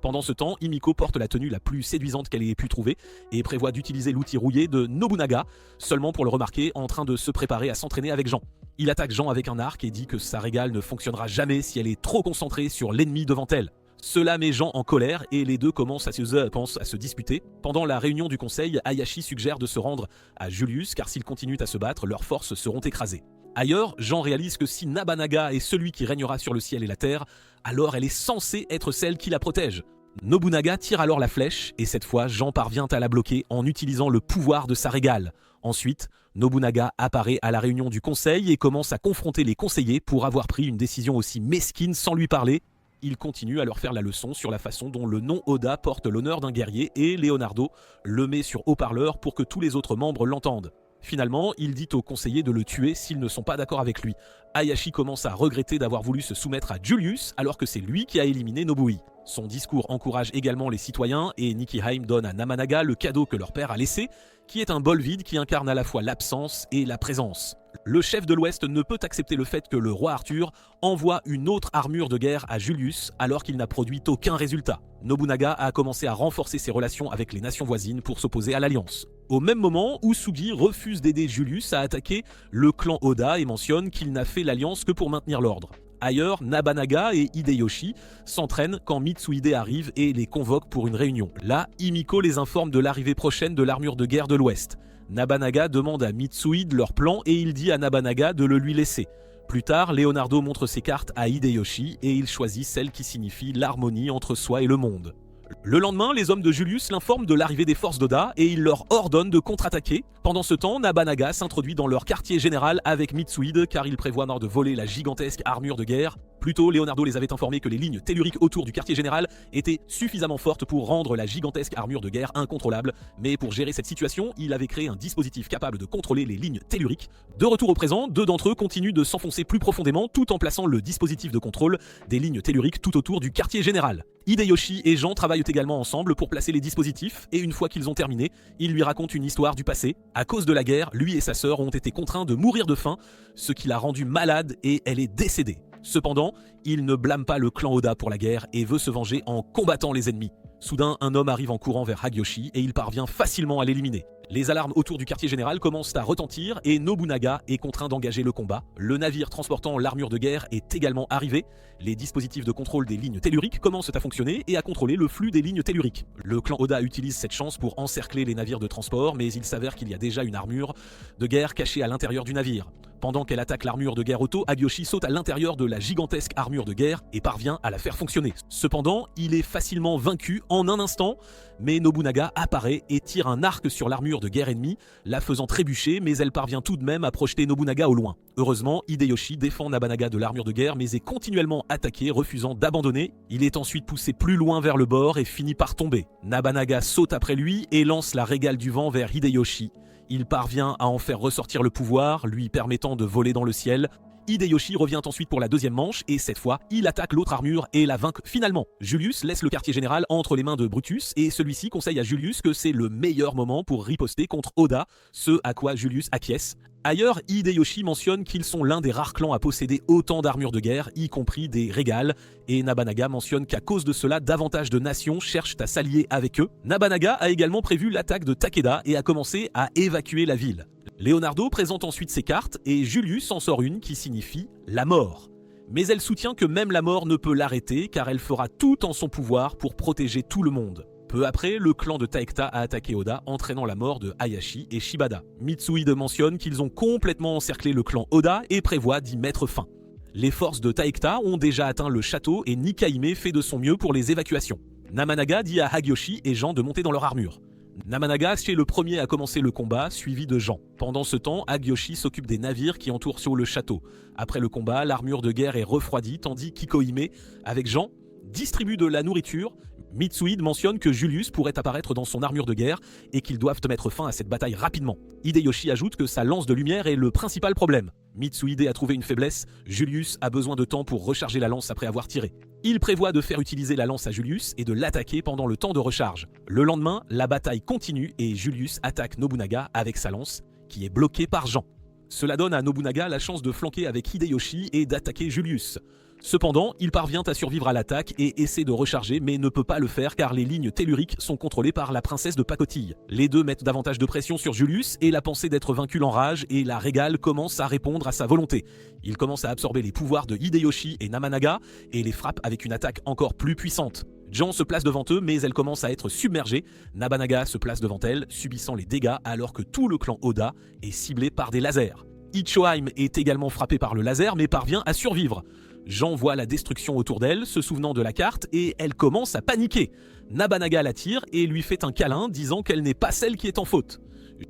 Pendant ce temps, Himiko porte la tenue la plus séduisante qu'elle ait pu trouver et prévoit d'utiliser l'outil rouillé de Nobunaga, seulement pour le remarquer en train de se préparer à s'entraîner avec Jean. Il attaque Jean avec un arc et dit que sa régale ne fonctionnera jamais si elle est trop concentrée sur l'ennemi devant elle. Cela met Jean en colère et les deux commencent à se disputer. Pendant la réunion du conseil, Hayashi suggère de se rendre à Julius car s'ils continuent à se battre, leurs forces seront écrasées. Ailleurs, Jean réalise que si Nabanaga est celui qui régnera sur le ciel et la terre, alors elle est censée être celle qui la protège. Nobunaga tire alors la flèche et cette fois Jean parvient à la bloquer en utilisant le pouvoir de sa régale. Ensuite, Nobunaga apparaît à la réunion du conseil et commence à confronter les conseillers pour avoir pris une décision aussi mesquine sans lui parler. il continue à leur faire la leçon sur la façon dont le nom Oda porte l'honneur d'un guerrier et Leonardo le met sur haut-parleur pour que tous les autres membres l'entendent. Finalement, il dit aux conseillers de le tuer s'ils ne sont pas d'accord avec lui. Hayashi commence à regretter d'avoir voulu se soumettre à Julius alors que c'est lui qui a éliminé Nobui. Son discours encourage également les citoyens et Nikiheim donne à Namanaga le cadeau que leur père a laissé, qui est un bol vide qui incarne à la fois l'absence et la présence. Le chef de l'Ouest ne peut accepter le fait que le roi Arthur envoie une autre armure de guerre à Julius alors qu'il n'a produit aucun résultat. Nobunaga a commencé à renforcer ses relations avec les nations voisines pour s'opposer à l'alliance. Au même moment, Usugi refuse d'aider Julius à attaquer le clan Oda et mentionne qu'il n'a fait l'alliance que pour maintenir l'ordre. Ailleurs, Nabanaga et Hideyoshi s'entraînent quand Mitsuhide arrive et les convoque pour une réunion. Là, Himiko les informe de l'arrivée prochaine de l'armure de guerre de l'Ouest. Nabanaga demande à Mitsuhide leur plan et il dit à Nabanaga de le lui laisser. Plus tard, Leonardo montre ses cartes à Hideyoshi et il choisit celle qui signifie l'harmonie entre soi et le monde. Le lendemain, les hommes de Julius l'informent de l'arrivée des forces d'Oda et il leur ordonne de contre-attaquer. Pendant ce temps, Nabanaga s'introduit dans leur quartier général avec Mitsuhide car il prévoit de voler la gigantesque armure de guerre. Plus tôt, Leonardo les avait informés que les lignes telluriques autour du quartier général étaient suffisamment fortes pour rendre la gigantesque armure de guerre incontrôlable. Mais pour gérer cette situation, il avait créé un dispositif capable de contrôler les lignes telluriques. De retour au présent, deux d'entre eux continuent de s'enfoncer plus profondément tout en plaçant le dispositif de contrôle des lignes telluriques tout autour du quartier général. Hideyoshi et Jean travaillent également ensemble pour placer les dispositifs et une fois qu'ils ont terminé, ils lui racontent une histoire du passé. À cause de la guerre, lui et sa sœur ont été contraints de mourir de faim, ce qui l'a rendue malade et elle est décédée. Cependant, il ne blâme pas le clan Oda pour la guerre et veut se venger en combattant les ennemis. Soudain, un homme arrive en courant vers Hagiyoshi et il parvient facilement à l'éliminer. Les alarmes autour du quartier général commencent à retentir et Nobunaga est contraint d'engager le combat. Le navire transportant l'armure de guerre est également arrivé. Les dispositifs de contrôle des lignes telluriques commencent à fonctionner et à contrôler le flux des lignes telluriques. Le clan Oda utilise cette chance pour encercler les navires de transport, mais il s'avère qu'il y a déjà une armure de guerre cachée à l'intérieur du navire. Pendant qu'elle attaque l'armure de guerre Oto, Hagiyoshi saute à l'intérieur de la gigantesque armure de guerre et parvient à la faire fonctionner. Cependant, il est facilement vaincu en un instant, mais Nobunaga apparaît et tire un arc sur l'armure de guerre ennemie, la faisant trébucher, mais elle parvient tout de même à projeter Nobunaga au loin. Heureusement, Hideyoshi défend Nabanaga de l'armure de guerre, mais est continuellement attaqué, refusant d'abandonner. Il est ensuite poussé plus loin vers le bord et finit par tomber. Nabanaga saute après lui et lance la régale du vent vers Hideyoshi. Il parvient à en faire ressortir le pouvoir, lui permettant de voler dans le ciel. Hideyoshi revient ensuite pour la deuxième manche et cette fois, il attaque l'autre armure et la vainc finalement. Julius laisse le quartier général entre les mains de Brutus et celui-ci conseille à Julius que c'est le meilleur moment pour riposter contre Oda, ce à quoi Julius acquiesce. Ailleurs, Hideyoshi mentionne qu'ils sont l'un des rares clans à posséder autant d'armures de guerre, y compris des régales, et Nabanaga mentionne qu'à cause de cela, davantage de nations cherchent à s'allier avec eux. Nabanaga a également prévu l'attaque de Takeda et a commencé à évacuer la ville. Leonardo présente ensuite ses cartes et Julius en sort une qui signifie la mort. Mais elle soutient que même la mort ne peut l'arrêter car elle fera tout en son pouvoir pour protéger tout le monde. Peu après, le clan de Taekta a attaqué Oda, entraînant la mort de Hayashi et Shibada. Mitsuhide mentionne qu'ils ont complètement encerclé le clan Oda et prévoit d'y mettre fin. Les forces de Taekta ont déjà atteint le château et Nikaime fait de son mieux pour les évacuations. Namanaga dit à Hagiyoshi et Jean de monter dans leur armure. Namanaga est le premier à commencer le combat, suivi de Jean. Pendant ce temps, Hagiyoshi s'occupe des navires qui entourent sur le château. Après le combat, l'armure de guerre est refroidie, tandis qu'Hikohime, avec Jean, distribue de la nourriture. Mitsuhide mentionne que Julius pourrait apparaître dans son armure de guerre et qu'ils doivent mettre fin à cette bataille rapidement. Hideyoshi ajoute que sa lance de lumière est le principal problème. Mitsuhide a trouvé une faiblesse, Julius a besoin de temps pour recharger la lance après avoir tiré. Il prévoit de faire utiliser la lance à Julius et de l'attaquer pendant le temps de recharge. Le lendemain, la bataille continue et Julius attaque Nobunaga avec sa lance, qui est bloquée par Jean. Cela donne à Nobunaga la chance de flanquer avec Hideyoshi et d'attaquer Julius. Cependant, il parvient à survivre à l'attaque et essaie de recharger, mais ne peut pas le faire car les lignes telluriques sont contrôlées par la princesse de pacotille. Les deux mettent davantage de pression sur Julius et la pensée d'être vaincu l'enrage et la régale commence à répondre à sa volonté. Il commence à absorber les pouvoirs de Hideyoshi et Namanaga et les frappe avec une attaque encore plus puissante. Jean se place devant eux, mais elle commence à être submergée. Nabanaga se place devant elle, subissant les dégâts alors que tout le clan Oda est ciblé par des lasers. Ichoheim est également frappé par le laser, mais parvient à survivre. Jean voit la destruction autour d'elle, se souvenant de la carte, et elle commence à paniquer. Nabanaga la tire et lui fait un câlin, disant qu'elle n'est pas celle qui est en faute.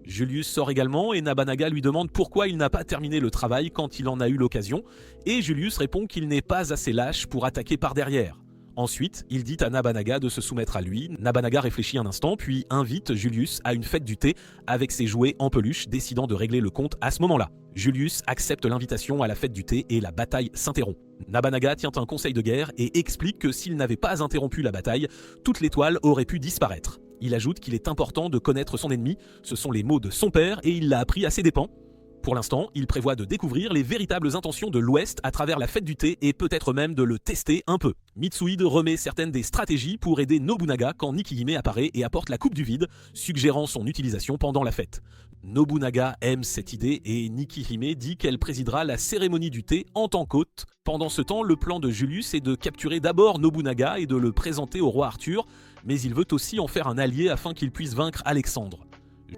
Julius sort également et Nabanaga lui demande pourquoi il n'a pas terminé le travail quand il en a eu l'occasion, et Julius répond qu'il n'est pas assez lâche pour attaquer par derrière. Ensuite, il dit à Nabanaga de se soumettre à lui. Nabanaga réfléchit un instant, puis invite Julius à une fête du thé avec ses jouets en peluche, décidant de régler le compte à ce moment-là. Julius accepte l'invitation à la fête du thé et la bataille s'interrompt. Nabanaga tient un conseil de guerre et explique que s'il n'avait pas interrompu la bataille, toute l'étoile aurait pu disparaître. Il ajoute qu'il est important de connaître son ennemi, ce sont les mots de son père et il l'a appris à ses dépens. Pour l'instant, il prévoit de découvrir les véritables intentions de l'Ouest à travers la fête du thé et peut-être même de le tester un peu. Mitsuhide remet certaines des stratégies pour aider Nobunaga quand Nikihime apparaît et apporte la coupe du vide, suggérant son utilisation pendant la fête. Nobunaga aime cette idée et Nikihime dit qu'elle présidera la cérémonie du thé en tant qu'hôte. Pendant ce temps, le plan de Julius est de capturer d'abord Nobunaga et de le présenter au roi Arthur, mais il veut aussi en faire un allié afin qu'il puisse vaincre Alexandre.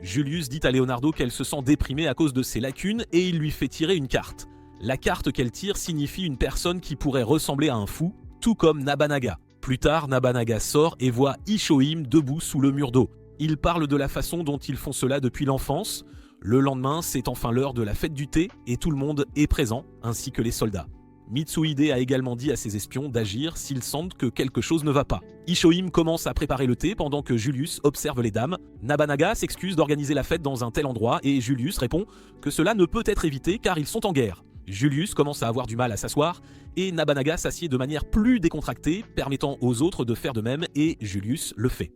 Julius dit à Leonardo qu'elle se sent déprimée à cause de ses lacunes et il lui fait tirer une carte. La carte qu'elle tire signifie une personne qui pourrait ressembler à un fou, tout comme Nabanaga. Plus tard, Nabanaga sort et voit Ishoim debout sous le mur d'eau. Il parle de la façon dont ils font cela depuis l'enfance. Le lendemain, c'est enfin l'heure de la fête du thé et tout le monde est présent, ainsi que les soldats. Mitsuhide a également dit à ses espions d'agir s'ils sentent que quelque chose ne va pas. Ishoim commence à préparer le thé pendant que Julius observe les dames. Nabanaga s'excuse d'organiser la fête dans un tel endroit et Julius répond que cela ne peut être évité car ils sont en guerre. Julius commence à avoir du mal à s'asseoir et Nabanaga s'assied de manière plus décontractée, permettant aux autres de faire de même et Julius le fait.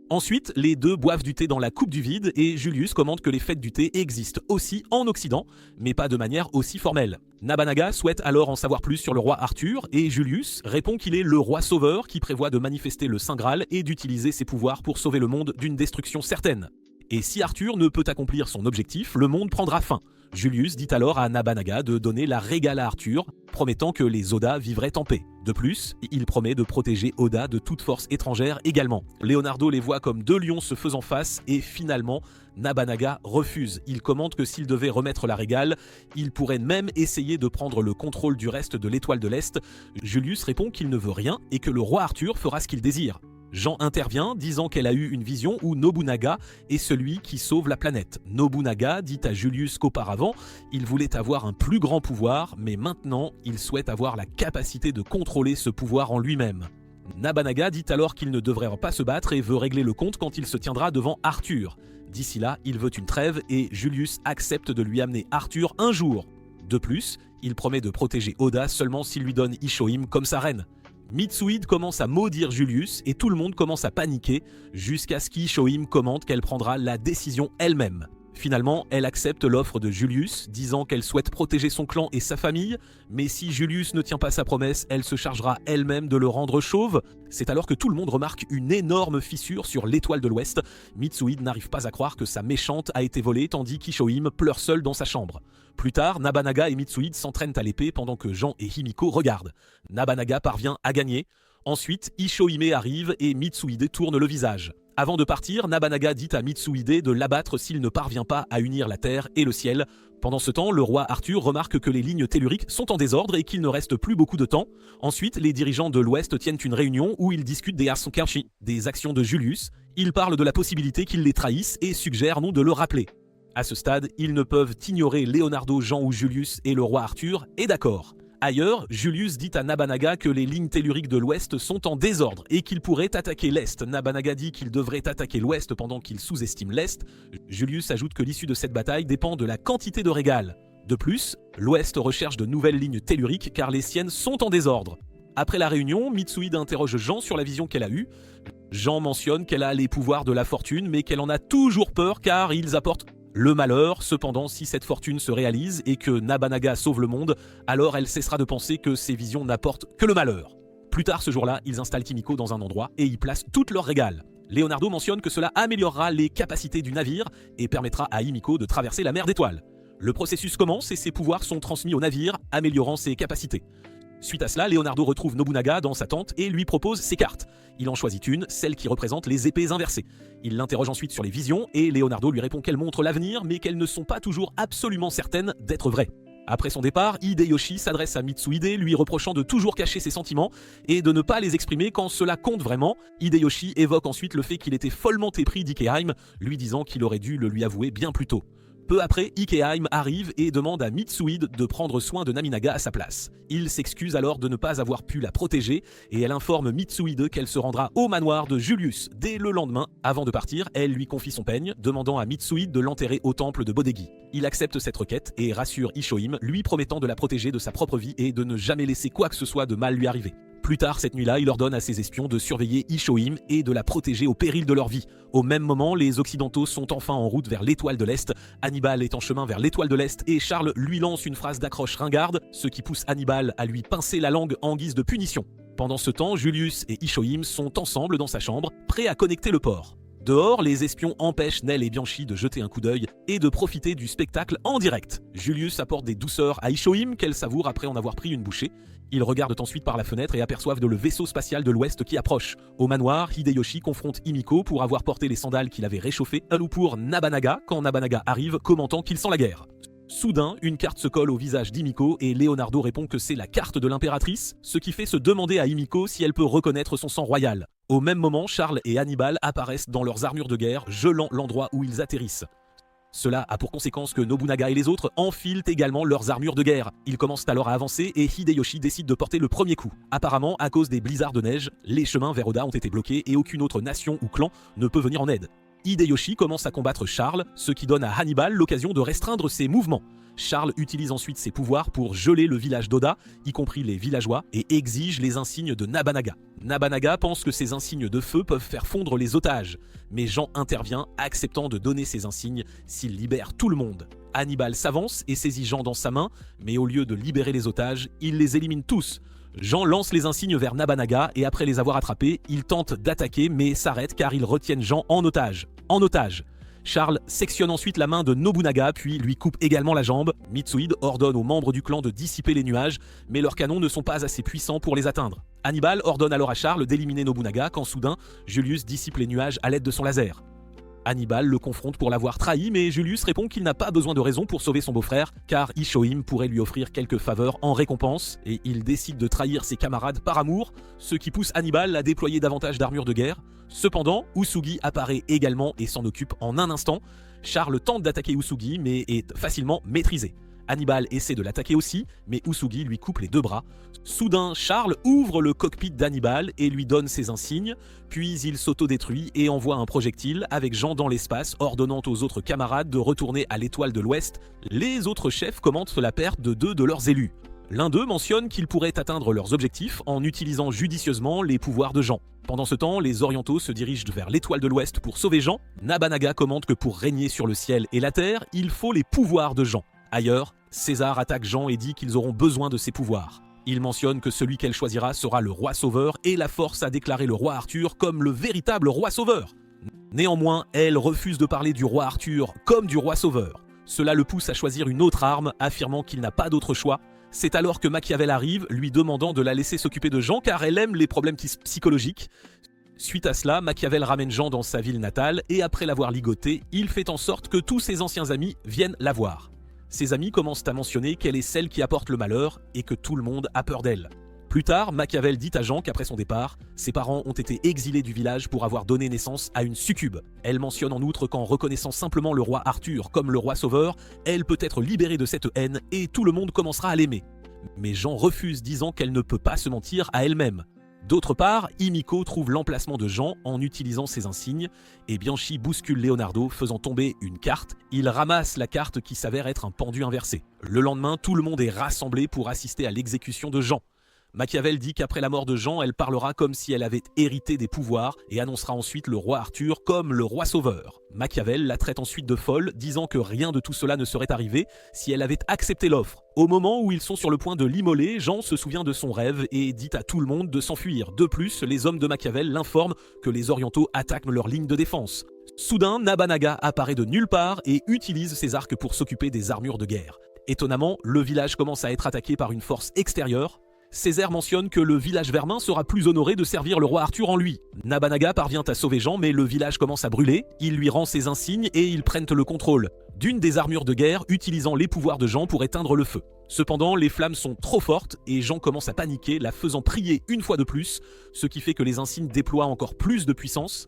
Ensuite, les deux boivent du thé dans la coupe du vide et Julius commente que les fêtes du thé existent aussi en Occident, mais pas de manière aussi formelle. Nabanaga souhaite alors en savoir plus sur le roi Arthur et Julius répond qu'il est le roi sauveur qui prévoit de manifester le Saint Graal et d'utiliser ses pouvoirs pour sauver le monde d'une destruction certaine. Et si Arthur ne peut accomplir son objectif, le monde prendra fin. Julius dit alors à Nabanaga de donner la régale à Arthur, promettant que les Oda vivraient en paix. De plus, il promet de protéger Oda de toute force étrangère également. Leonardo les voit comme deux lions se faisant face et finalement, Nabanaga refuse. Il commente que s'il devait remettre la régale, il pourrait même essayer de prendre le contrôle du reste de l'étoile de l'Est. Julius répond qu'il ne veut rien et que le roi Arthur fera ce qu'il désire. Jean intervient, disant qu'elle a eu une vision où Nobunaga est celui qui sauve la planète. Nobunaga dit à Julius qu'auparavant, il voulait avoir un plus grand pouvoir, mais maintenant, il souhaite avoir la capacité de contrôler ce pouvoir en lui-même. Nabanaga dit alors qu'il ne devrait pas se battre et veut régler le compte quand il se tiendra devant Arthur. D'ici là, il veut une trêve et Julius accepte de lui amener Arthur un jour. De plus, il promet de protéger Oda seulement s'il lui donne Ishoim comme sa reine. Mitsuhide commence à maudire Julius et tout le monde commence à paniquer jusqu'à ce qu'Ishoim commente qu'elle prendra la décision elle-même. Finalement, elle accepte l'offre de Julius, disant qu'elle souhaite protéger son clan et sa famille, mais si Julius ne tient pas sa promesse, elle se chargera elle-même de le rendre chauve. C'est alors que tout le monde remarque une énorme fissure sur l'étoile de l'Ouest. Mitsuhide n'arrive pas à croire que sa méchante a été volée, tandis qu'Ishoim pleure seul dans sa chambre. Plus tard, Nabanaga et Mitsuhide s'entraînent à l'épée pendant que Jean et Himiko regardent. Nabanaga parvient à gagner. Ensuite, Ishohime arrive et Mitsuhide tourne le visage. Avant de partir, Nabanaga dit à Mitsuhide de l'abattre s'il ne parvient pas à unir la terre et le ciel. Pendant ce temps, le roi Arthur remarque que les lignes telluriques sont en désordre et qu'il ne reste plus beaucoup de temps. Ensuite, les dirigeants de l'Ouest tiennent une réunion où ils discutent des Arsenkerchi, des actions de Julius. Ils parlent de la possibilité qu'il les trahisse et suggèrent non de le rappeler. À ce stade, ils ne peuvent ignorer Leonardo, Jean ou Julius et le roi Arthur est d'accord. Ailleurs, Julius dit à Nabanaga que les lignes telluriques de l'Ouest sont en désordre et qu'il pourrait attaquer l'Est. Nabanaga dit qu'il devrait attaquer l'Ouest pendant qu'il sous-estime l'Est. Julius ajoute que l'issue de cette bataille dépend de la quantité de régales. De plus, l'Ouest recherche de nouvelles lignes telluriques car les siennes sont en désordre. Après la réunion, Mitsuhide interroge Jean sur la vision qu'elle a eue. Jean mentionne qu'elle a les pouvoirs de la fortune mais qu'elle en a toujours peur car ils apportent le malheur. Cependant, si cette fortune se réalise et que Nabanaga sauve le monde, alors elle cessera de penser que ces visions n'apportent que le malheur. Plus tard ce jour-là, ils installent Kimiko dans un endroit et y placent toutes leurs régales. Leonardo mentionne que cela améliorera les capacités du navire et permettra à Himiko de traverser la mer d'étoiles. Le processus commence et ses pouvoirs sont transmis au navire, améliorant ses capacités. Suite à cela, Leonardo retrouve Nobunaga dans sa tente et lui propose ses cartes. Il en choisit une, celle qui représente les épées inversées. Il l'interroge ensuite sur les visions et Leonardo lui répond qu'elles montrent l'avenir mais qu'elles ne sont pas toujours absolument certaines d'être vraies. Après son départ, Hideyoshi s'adresse à Mitsuhide lui reprochant de toujours cacher ses sentiments et de ne pas les exprimer quand cela compte vraiment. Hideyoshi évoque ensuite le fait qu'il était follement épris d'Ikeheim, lui disant qu'il aurait dû le lui avouer bien plus tôt. Peu après, Ikeheim arrive et demande à Mitsuhide de prendre soin de Naminaga à sa place. Il s'excuse alors de ne pas avoir pu la protéger et elle informe Mitsuhide qu'elle se rendra au manoir de Julius dès le lendemain. Avant de partir, elle lui confie son peigne, demandant à Mitsuhide de l'enterrer au temple de Bodegi. Il accepte cette requête et rassure Ishohime, lui promettant de la protéger de sa propre vie et de ne jamais laisser quoi que ce soit de mal lui arriver. Plus tard cette nuit-là, il ordonne à ses espions de surveiller Ishohime et de la protéger au péril de leur vie. Au même moment, les Occidentaux sont enfin en route vers l'étoile de l'Est. Hannibal est en chemin vers l'étoile de l'Est et Charles lui lance une phrase d'accroche ringarde, ce qui pousse Hannibal à lui pincer la langue en guise de punition. Pendant ce temps, Julius et Ishohime sont ensemble dans sa chambre, prêts à connecter le port. Dehors, les espions empêchent Nel et Bianchi de jeter un coup d'œil et de profiter du spectacle en direct. Julius apporte des douceurs à Ishohime qu'elle savoure après en avoir pris une bouchée. Ils regardent ensuite par la fenêtre et aperçoivent le vaisseau spatial de l'Ouest qui approche. Au manoir, Hideyoshi confronte Himiko pour avoir porté les sandales qu'il avait réchauffées, un loup pour Nabanaga quand Nabanaga arrive, commentant qu'il sent la guerre. Soudain, une carte se colle au visage d'Himiko et Leonardo répond que c'est la carte de l'impératrice, ce qui fait se demander à Himiko si elle peut reconnaître son sang royal. Au même moment, Charles et Hannibal apparaissent dans leurs armures de guerre, gelant l'endroit où ils atterrissent. Cela a pour conséquence que Nobunaga et les autres enfilent également leurs armures de guerre. Ils commencent alors à avancer et Hideyoshi décide de porter le premier coup. Apparemment, à cause des blizzards de neige, les chemins vers Oda ont été bloqués et aucune autre nation ou clan ne peut venir en aide. Hideyoshi commence à combattre Charles, ce qui donne à Hannibal l'occasion de restreindre ses mouvements. Charles utilise ensuite ses pouvoirs pour geler le village d'Oda, y compris les villageois, et exige les insignes de Nabanaga. Nabanaga pense que ces insignes de feu peuvent faire fondre les otages, mais Jean intervient, acceptant de donner ces insignes s'il libère tout le monde. Hannibal s'avance et saisit Jean dans sa main, mais au lieu de libérer les otages, il les élimine tous. Jean lance les insignes vers Nabanaga et après les avoir attrapés, il tente d'attaquer mais s'arrête car ils retiennent Jean en otage. Charles sectionne ensuite la main de Nobunaga puis lui coupe également la jambe. Mitsuhide ordonne aux membres du clan de dissiper les nuages, mais leurs canons ne sont pas assez puissants pour les atteindre. Hannibal ordonne alors à Charles d'éliminer Nobunaga quand soudain, Julius dissipe les nuages à l'aide de son laser. Hannibal le confronte pour l'avoir trahi, mais Julius répond qu'il n'a pas besoin de raison pour sauver son beau-frère, car Ishohime pourrait lui offrir quelques faveurs en récompense, et il décide de trahir ses camarades par amour, ce qui pousse Hannibal à déployer davantage d'armures de guerre. Cependant, Usugi apparaît également et s'en occupe en un instant. Charles tente d'attaquer Usugi, mais est facilement maîtrisé. Hannibal essaie de l'attaquer aussi, mais Usugi lui coupe les deux bras. Soudain, Charles ouvre le cockpit d'Hannibal et lui donne ses insignes, puis il s'autodétruit et envoie un projectile avec Jean dans l'espace, ordonnant aux autres camarades de retourner à l'étoile de l'Ouest. Les autres chefs commentent la perte de 2 de leurs élus. L'un d'eux mentionne qu'ils pourraient atteindre leurs objectifs en utilisant judicieusement les pouvoirs de Jean. Pendant ce temps, les Orientaux se dirigent vers l'étoile de l'Ouest pour sauver Jean. Nabanaga commente que pour régner sur le ciel et la terre, il faut les pouvoirs de Jean. Ailleurs, César attaque Jean et dit qu'ils auront besoin de ses pouvoirs. Il mentionne que celui qu'elle choisira sera le roi sauveur et la force à déclarer le roi Arthur comme le véritable roi sauveur. Néanmoins, elle refuse de parler du roi Arthur comme du roi sauveur. Cela le pousse à choisir une autre arme, affirmant qu'il n'a pas d'autre choix. C'est alors que Machiavel arrive, lui demandant de la laisser s'occuper de Jean car elle aime les problèmes psychologiques. Suite à cela, Machiavel ramène Jean dans sa ville natale et après l'avoir ligoté, il fait en sorte que tous ses anciens amis viennent la voir. Ses amis commencent à mentionner qu'elle est celle qui apporte le malheur et que tout le monde a peur d'elle. Plus tard, Machiavel dit à Jean qu'après son départ, ses parents ont été exilés du village pour avoir donné naissance à une succube. Elle mentionne en outre qu'en reconnaissant simplement le roi Arthur comme le roi sauveur, elle peut être libérée de cette haine et tout le monde commencera à l'aimer. Mais Jean refuse disant qu'elle ne peut pas se mentir à elle-même. D'autre part, Himiko trouve l'emplacement de Jean en utilisant ses insignes et Bianchi bouscule Leonardo faisant tomber une carte. Il ramasse la carte qui s'avère être un pendu inversé. Le lendemain, tout le monde est rassemblé pour assister à l'exécution de Jean. Machiavel dit qu'après la mort de Jean, elle parlera comme si elle avait hérité des pouvoirs et annoncera ensuite le roi Arthur comme le roi sauveur. Machiavel la traite ensuite de folle, disant que rien de tout cela ne serait arrivé si elle avait accepté l'offre. Au moment où ils sont sur le point de l'immoler, Jean se souvient de son rêve et dit à tout le monde de s'enfuir. De plus, les hommes de Machiavel l'informent que les Orientaux attaquent leur ligne de défense. Soudain, Nabanaga apparaît de nulle part et utilise ses arcs pour s'occuper des armures de guerre. Étonnamment, le village commence à être attaqué par une force extérieure. Césaire mentionne que le village vermin sera plus honoré de servir le roi Arthur en lui. Nabanaga parvient à sauver Jean, mais le village commence à brûler. Il lui rend ses insignes et ils prennent le contrôle d'une des armures de guerre, utilisant les pouvoirs de Jean pour éteindre le feu. Cependant, les flammes sont trop fortes et Jean commence à paniquer, la faisant prier une fois de plus, ce qui fait que les insignes déploient encore plus de puissance.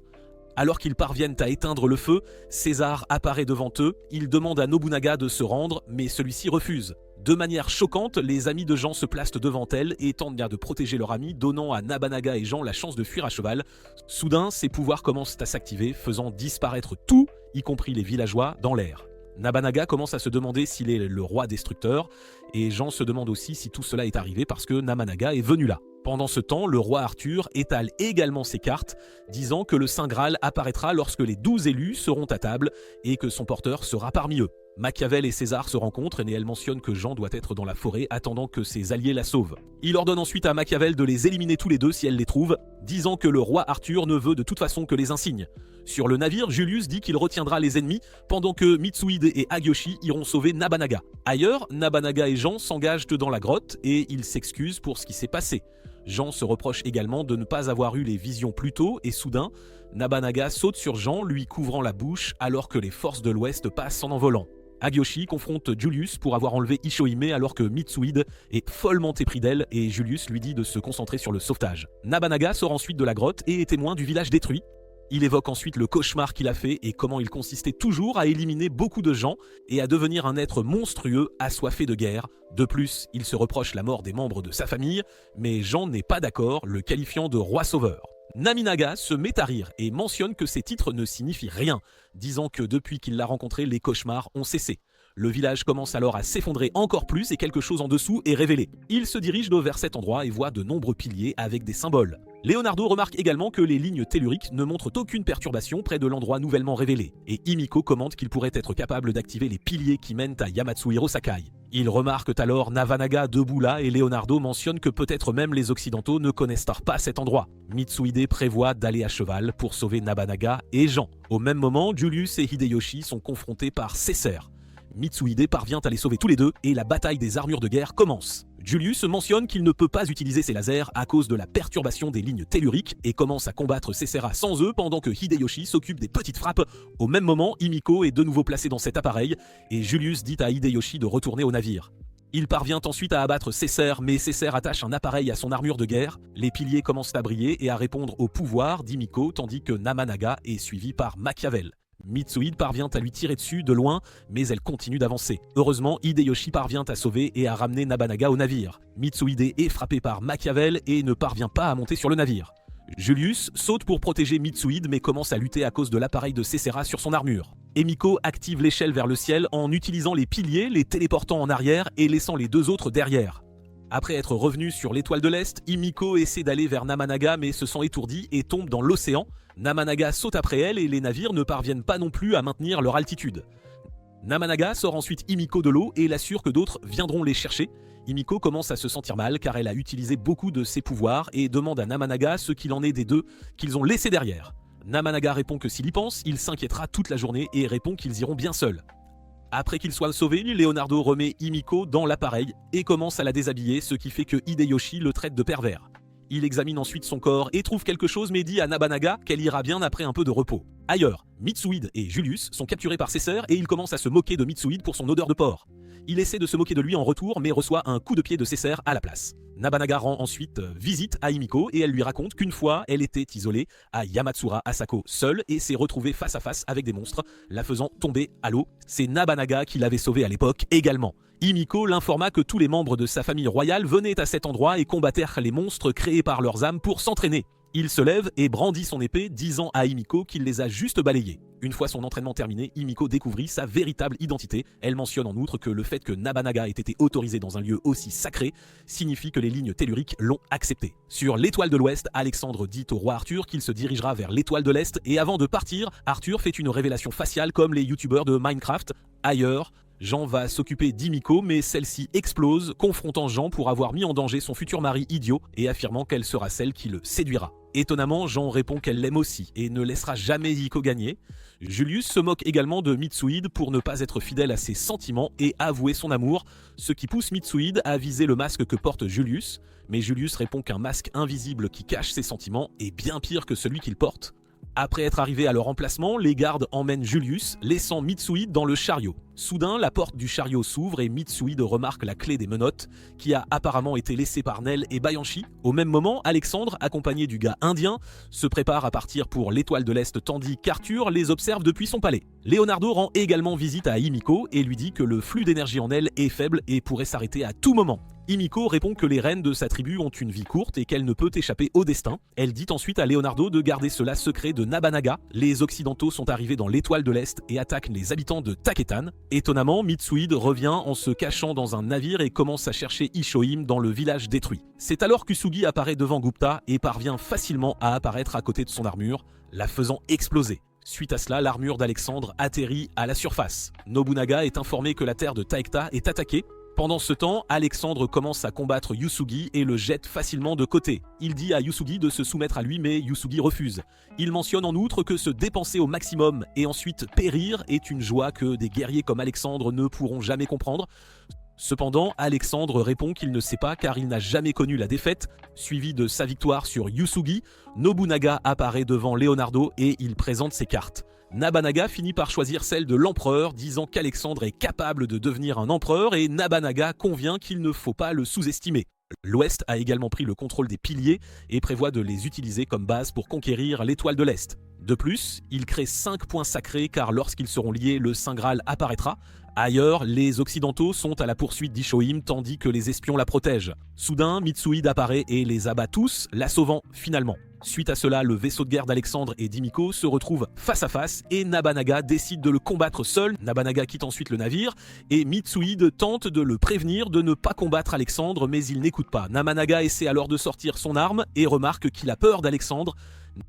Alors qu'ils parviennent à éteindre le feu, César apparaît devant eux, il demande à Nobunaga de se rendre, mais celui-ci refuse. De manière choquante, les amis de Jean se placent devant elle et tentent bien de protéger leur ami, donnant à Nabanaga et Jean la chance de fuir à cheval. Soudain, ses pouvoirs commencent à s'activer, faisant disparaître tout, y compris les villageois, dans l'air. Nabanaga commence à se demander s'il est le roi destructeur, et Jean se demande aussi si tout cela est arrivé parce que Nabanaga est venu là. Pendant ce temps, le roi Arthur étale également ses cartes, disant que le Saint Graal apparaîtra lorsque les 12 élus seront à table et que son porteur sera parmi eux. Machiavel et César se rencontrent et elle mentionne que Jean doit être dans la forêt attendant que ses alliés la sauvent. Il ordonne ensuite à Machiavel de les éliminer tous les deux si elle les trouve, disant que le roi Arthur ne veut de toute façon que les insignes. Sur le navire, Julius dit qu'il retiendra les ennemis pendant que Mitsuhide et Hagiyoshi iront sauver Nabanaga. Ailleurs, Nabanaga et Jean s'engagent dans la grotte et ils s'excusent pour ce qui s'est passé. Jean se reproche également de ne pas avoir eu les visions plus tôt et soudain, Nabanaga saute sur Jean, lui couvrant la bouche alors que les forces de l'Ouest passent en envolant. Hagiyoshi confronte Julius pour avoir enlevé Ishohime alors que Mitsuhide est follement épris d'elle et Julius lui dit de se concentrer sur le sauvetage. Nabanaga sort ensuite de la grotte et est témoin du village détruit. Il évoque ensuite le cauchemar qu'il a fait et comment il consistait toujours à éliminer beaucoup de gens et à devenir un être monstrueux assoiffé de guerre. De plus, il se reproche la mort des membres de sa famille, mais Jean n'est pas d'accord, le qualifiant de roi sauveur. Naminaga se met à rire et mentionne que ces titres ne signifient rien, disant que depuis qu'il l'a rencontré, les cauchemars ont cessé. Le village commence alors à s'effondrer encore plus et quelque chose en dessous est révélé. Il se dirige vers cet endroit et voit de nombreux piliers avec des symboles. Leonardo remarque également que les lignes telluriques ne montrent aucune perturbation près de l'endroit nouvellement révélé, et Himiko commente qu'il pourrait être capable d'activer les piliers qui mènent à Yamatsuhiro Sakai. Ils remarquent alors Nabanaga debout là et Leonardo mentionne que peut-être même les Occidentaux ne connaissent pas cet endroit. Mitsuhide prévoit d'aller à cheval pour sauver Nabanaga et Jean. Au même moment, Julius et Hideyoshi sont confrontés par César. Mitsuhide parvient à les sauver tous les deux et la bataille des armures de guerre commence. Julius mentionne qu'il ne peut pas utiliser ses lasers à cause de la perturbation des lignes telluriques et commence à combattre César sans eux pendant que Hideyoshi s'occupe des petites frappes. Au même moment, Himiko est de nouveau placé dans cet appareil et Julius dit à Hideyoshi de retourner au navire. Il parvient ensuite à abattre César, mais César attache un appareil à son armure de guerre. Les piliers commencent à briller et à répondre au pouvoir d'Himiko tandis que Nabanaga est suivi par Machiavel. Mitsuhide parvient à lui tirer dessus de loin, mais elle continue d'avancer. Heureusement, Hideyoshi parvient à sauver et à ramener Nabanaga au navire. Mitsuhide est frappé par Machiavel et ne parvient pas à monter sur le navire. Julius saute pour protéger Mitsuhide mais commence à lutter à cause de l'appareil de César sur son armure. Emiko active l'échelle vers le ciel en utilisant les piliers, les téléportant en arrière et laissant les deux autres derrière. Après être revenu sur l'étoile de l'Est, Himiko essaie d'aller vers Nabanaga mais se sent étourdie et tombe dans l'océan. Nabanaga saute après elle et les navires ne parviennent pas non plus à maintenir leur altitude. Nabanaga sort ensuite Himiko de l'eau et l'assure que d'autres viendront les chercher. Himiko commence à se sentir mal car elle a utilisé beaucoup de ses pouvoirs et demande à Nabanaga ce qu'il en est des deux qu'ils ont laissés derrière. Nabanaga répond que s'il y pense, il s'inquiétera toute la journée et répond qu'ils iront bien seuls. Après qu'ils soient sauvés, Leonardo remet Himiko dans l'appareil et commence à la déshabiller, ce qui fait que Hideyoshi le traite de pervers. Il examine ensuite son corps et trouve quelque chose mais dit à Nabanaga qu'elle ira bien après un peu de repos. Ailleurs, Mitsuhide et Julius sont capturés par ses sœurs et il commence à se moquer de Mitsuhide pour son odeur de porc. Il essaie de se moquer de lui en retour mais reçoit un coup de pied de César à la place. Nabanaga rend ensuite visite à Himiko et elle lui raconte qu'une fois elle était isolée à Yamatsura Asako seule et s'est retrouvée face à face avec des monstres, la faisant tomber à l'eau. C'est Nabanaga qui l'avait sauvée à l'époque également. Himiko l'informa que tous les membres de sa famille royale venaient à cet endroit et combattèrent les monstres créés par leurs âmes pour s'entraîner. Il se lève et brandit son épée, disant à Himiko qu'il les a juste balayés. Une fois son entraînement terminé, Himiko découvrit sa véritable identité. Elle mentionne en outre que le fait que Nabanaga ait été autorisé dans un lieu aussi sacré signifie que les lignes telluriques l'ont accepté. Sur l'étoile de l'Ouest, Alexandre dit au roi Arthur qu'il se dirigera vers l'étoile de l'Est et avant de partir, Arthur fait une révélation faciale comme les youtubeurs de Minecraft. Ailleurs, Jean va s'occuper d'Himiko, mais celle-ci explose, confrontant Jean pour avoir mis en danger son futur mari idiot et affirmant qu'elle sera celle qui le séduira. Étonnamment, Jean répond qu'elle l'aime aussi et ne laissera jamais Hiko gagner. Julius se moque également de Mitsuhide pour ne pas être fidèle à ses sentiments et avouer son amour, ce qui pousse Mitsuhide à viser le masque que porte Julius, mais Julius répond qu'un masque invisible qui cache ses sentiments est bien pire que celui qu'il porte. Après être arrivés à leur emplacement, les gardes emmènent Julius, laissant Mitsuhide dans le chariot. Soudain, la porte du chariot s'ouvre et Mitsuhide remarque la clé des menottes, qui a apparemment été laissée par Nell et Bayanshi. Au même moment, Alexandre, accompagné du gars indien, se prépare à partir pour l'Étoile de l'Est tandis qu'Arthur les observe depuis son palais. Leonardo rend également visite à Himiko et lui dit que le flux d'énergie en elle est faible et pourrait s'arrêter à tout moment. Himiko répond que les reines de sa tribu ont une vie courte et qu'elle ne peut échapper au destin. Elle dit ensuite à Leonardo de garder cela secret de Nabanaga. Les Occidentaux sont arrivés dans l'Étoile de l'Est et attaquent les habitants de Taketan. Étonnamment, Mitsuhide revient en se cachant dans un navire et commence à chercher Ishoim dans le village détruit. C'est alors qu'Usugi apparaît devant Gupta et parvient facilement à apparaître à côté de son armure, la faisant exploser. Suite à cela, l'armure d'Alexandre atterrit à la surface. Nobunaga est informé que la terre de Taekta est attaquée. Pendant ce temps, Alexandre commence à combattre Usugi et le jette facilement de côté. Il dit à Usugi de se soumettre à lui, mais Usugi refuse. Il mentionne en outre que se dépenser au maximum et ensuite périr est une joie que des guerriers comme Alexandre ne pourront jamais comprendre. Cependant, Alexandre répond qu'il ne sait pas car il n'a jamais connu la défaite. Suivi de sa victoire sur Usugi, Nobunaga apparaît devant Leonardo et il présente ses cartes. Nabanaga finit par choisir celle de l'empereur, disant qu'Alexandre est capable de devenir un empereur et Nabanaga convient qu'il ne faut pas le sous-estimer. L'Ouest a également pris le contrôle des piliers et prévoit de les utiliser comme base pour conquérir l'Étoile de l'Est. De plus, il crée 5 points sacrés car lorsqu'ils seront liés, le Saint Graal apparaîtra. Ailleurs, les Occidentaux sont à la poursuite d'Ishoim tandis que les espions la protègent. Soudain, Mitsuhide apparaît et les abat tous, la sauvant finalement. Suite à cela, le vaisseau de guerre d'Alexandre et d'Himiko se retrouve face à face et Nabanaga décide de le combattre seul. Nabanaga quitte ensuite le navire et Mitsuhide tente de le prévenir de ne pas combattre Alexandre mais il n'écoute pas. Nabanaga essaie alors de sortir son arme et remarque qu'il a peur d'Alexandre.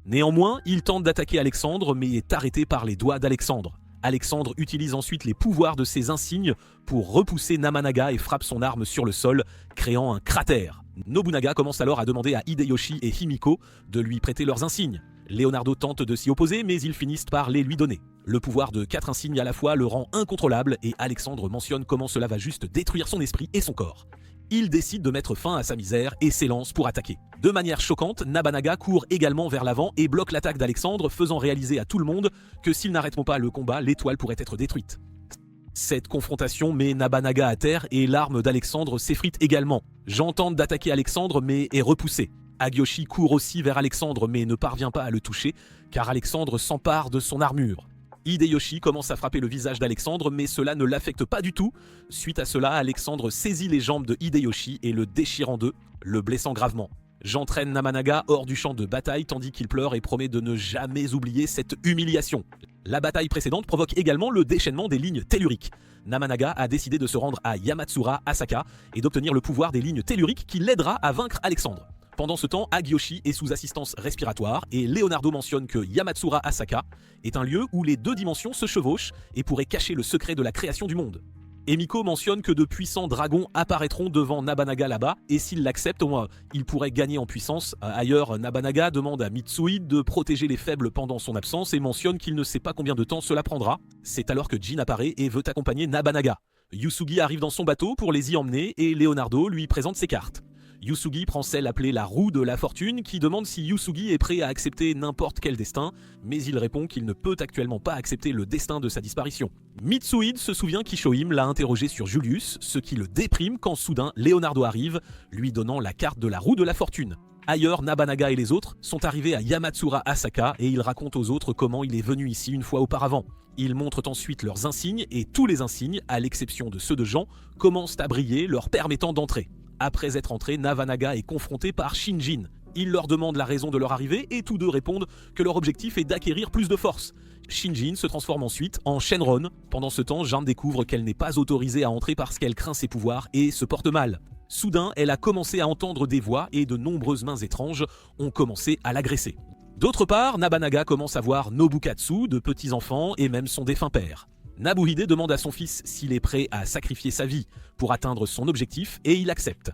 Néanmoins, il tente d'attaquer Alexandre mais est arrêté par les doigts d'Alexandre. Alexandre utilise ensuite les pouvoirs de ses insignes pour repousser Nabanaga et frappe son arme sur le sol, créant un cratère. Nobunaga commence alors à demander à Hideyoshi et Himiko de lui prêter leurs insignes. Leonardo tente de s'y opposer, mais ils finissent par les lui donner. Le pouvoir de 4 insignes à la fois le rend incontrôlable et Alexandre mentionne comment cela va juste détruire son esprit et son corps. Il décide de mettre fin à sa misère et s'élance pour attaquer. De manière choquante, Nabanaga court également vers l'avant et bloque l'attaque d'Alexandre, faisant réaliser à tout le monde que s'ils n'arrêtent pas le combat, l'étoile pourrait être détruite. Cette confrontation met Nabanaga à terre et l'arme d'Alexandre s'effrite également. Jean tente d'attaquer Alexandre mais est repoussé. Agiyoshi court aussi vers Alexandre mais ne parvient pas à le toucher car Alexandre s'empare de son armure. Hideyoshi commence à frapper le visage d'Alexandre mais cela ne l'affecte pas du tout. Suite à cela, Alexandre saisit les jambes de Hideyoshi et le déchire en deux, le blessant gravement. J'entraîne Nabanaga hors du champ de bataille tandis qu'il pleure et promet de ne jamais oublier cette humiliation. La bataille précédente provoque également le déchaînement des lignes telluriques. Nabanaga a décidé de se rendre à Yamatsura Asaka et d'obtenir le pouvoir des lignes telluriques qui l'aidera à vaincre Alexandre. Pendant ce temps, Agiyoshi est sous assistance respiratoire et Leonardo mentionne que Yamatsura Asaka est un lieu où les deux dimensions se chevauchent et pourrait cacher le secret de la création du monde. Emiko mentionne que de puissants dragons apparaîtront devant Nabanaga là-bas et s'il l'accepte, il pourrait gagner en puissance. Ailleurs, Nabanaga demande à Mitsuhide de protéger les faibles pendant son absence et mentionne qu'il ne sait pas combien de temps cela prendra. C'est alors que Jin apparaît et veut accompagner Nabanaga. Usugi arrive dans son bateau pour les y emmener et Leonardo lui présente ses cartes. Usugi prend celle appelée la roue de la fortune qui demande si Usugi est prêt à accepter n'importe quel destin, mais il répond qu'il ne peut actuellement pas accepter le destin de sa disparition. Mitsuhide se souvient qu'Ishoim l'a interrogé sur Julius, ce qui le déprime quand soudain Leonardo arrive, lui donnant la carte de la roue de la fortune. Ailleurs, Nabanaga et les autres sont arrivés à Yamatsura Asaka et ils racontent aux autres comment il est venu ici une fois auparavant. Ils montrent ensuite leurs insignes et tous les insignes, à l'exception de ceux de Jean, commencent à briller, leur permettant d'entrer. Après être entré, Nabanaga est confronté par Shinjin. Il leur demande la raison de leur arrivée et tous deux répondent que leur objectif est d'acquérir plus de force. Shinjin se transforme ensuite en Shenron. Pendant ce temps, Jeanne découvre qu'elle n'est pas autorisée à entrer parce qu'elle craint ses pouvoirs et se porte mal. Soudain, elle a commencé à entendre des voix et de nombreuses mains étranges ont commencé à l'agresser. D'autre part, Nabanaga commence à voir Nobukatsu, de petits-enfants et même son défunt père. Nabuhide demande à son fils s'il est prêt à sacrifier sa vie pour atteindre son objectif et il accepte.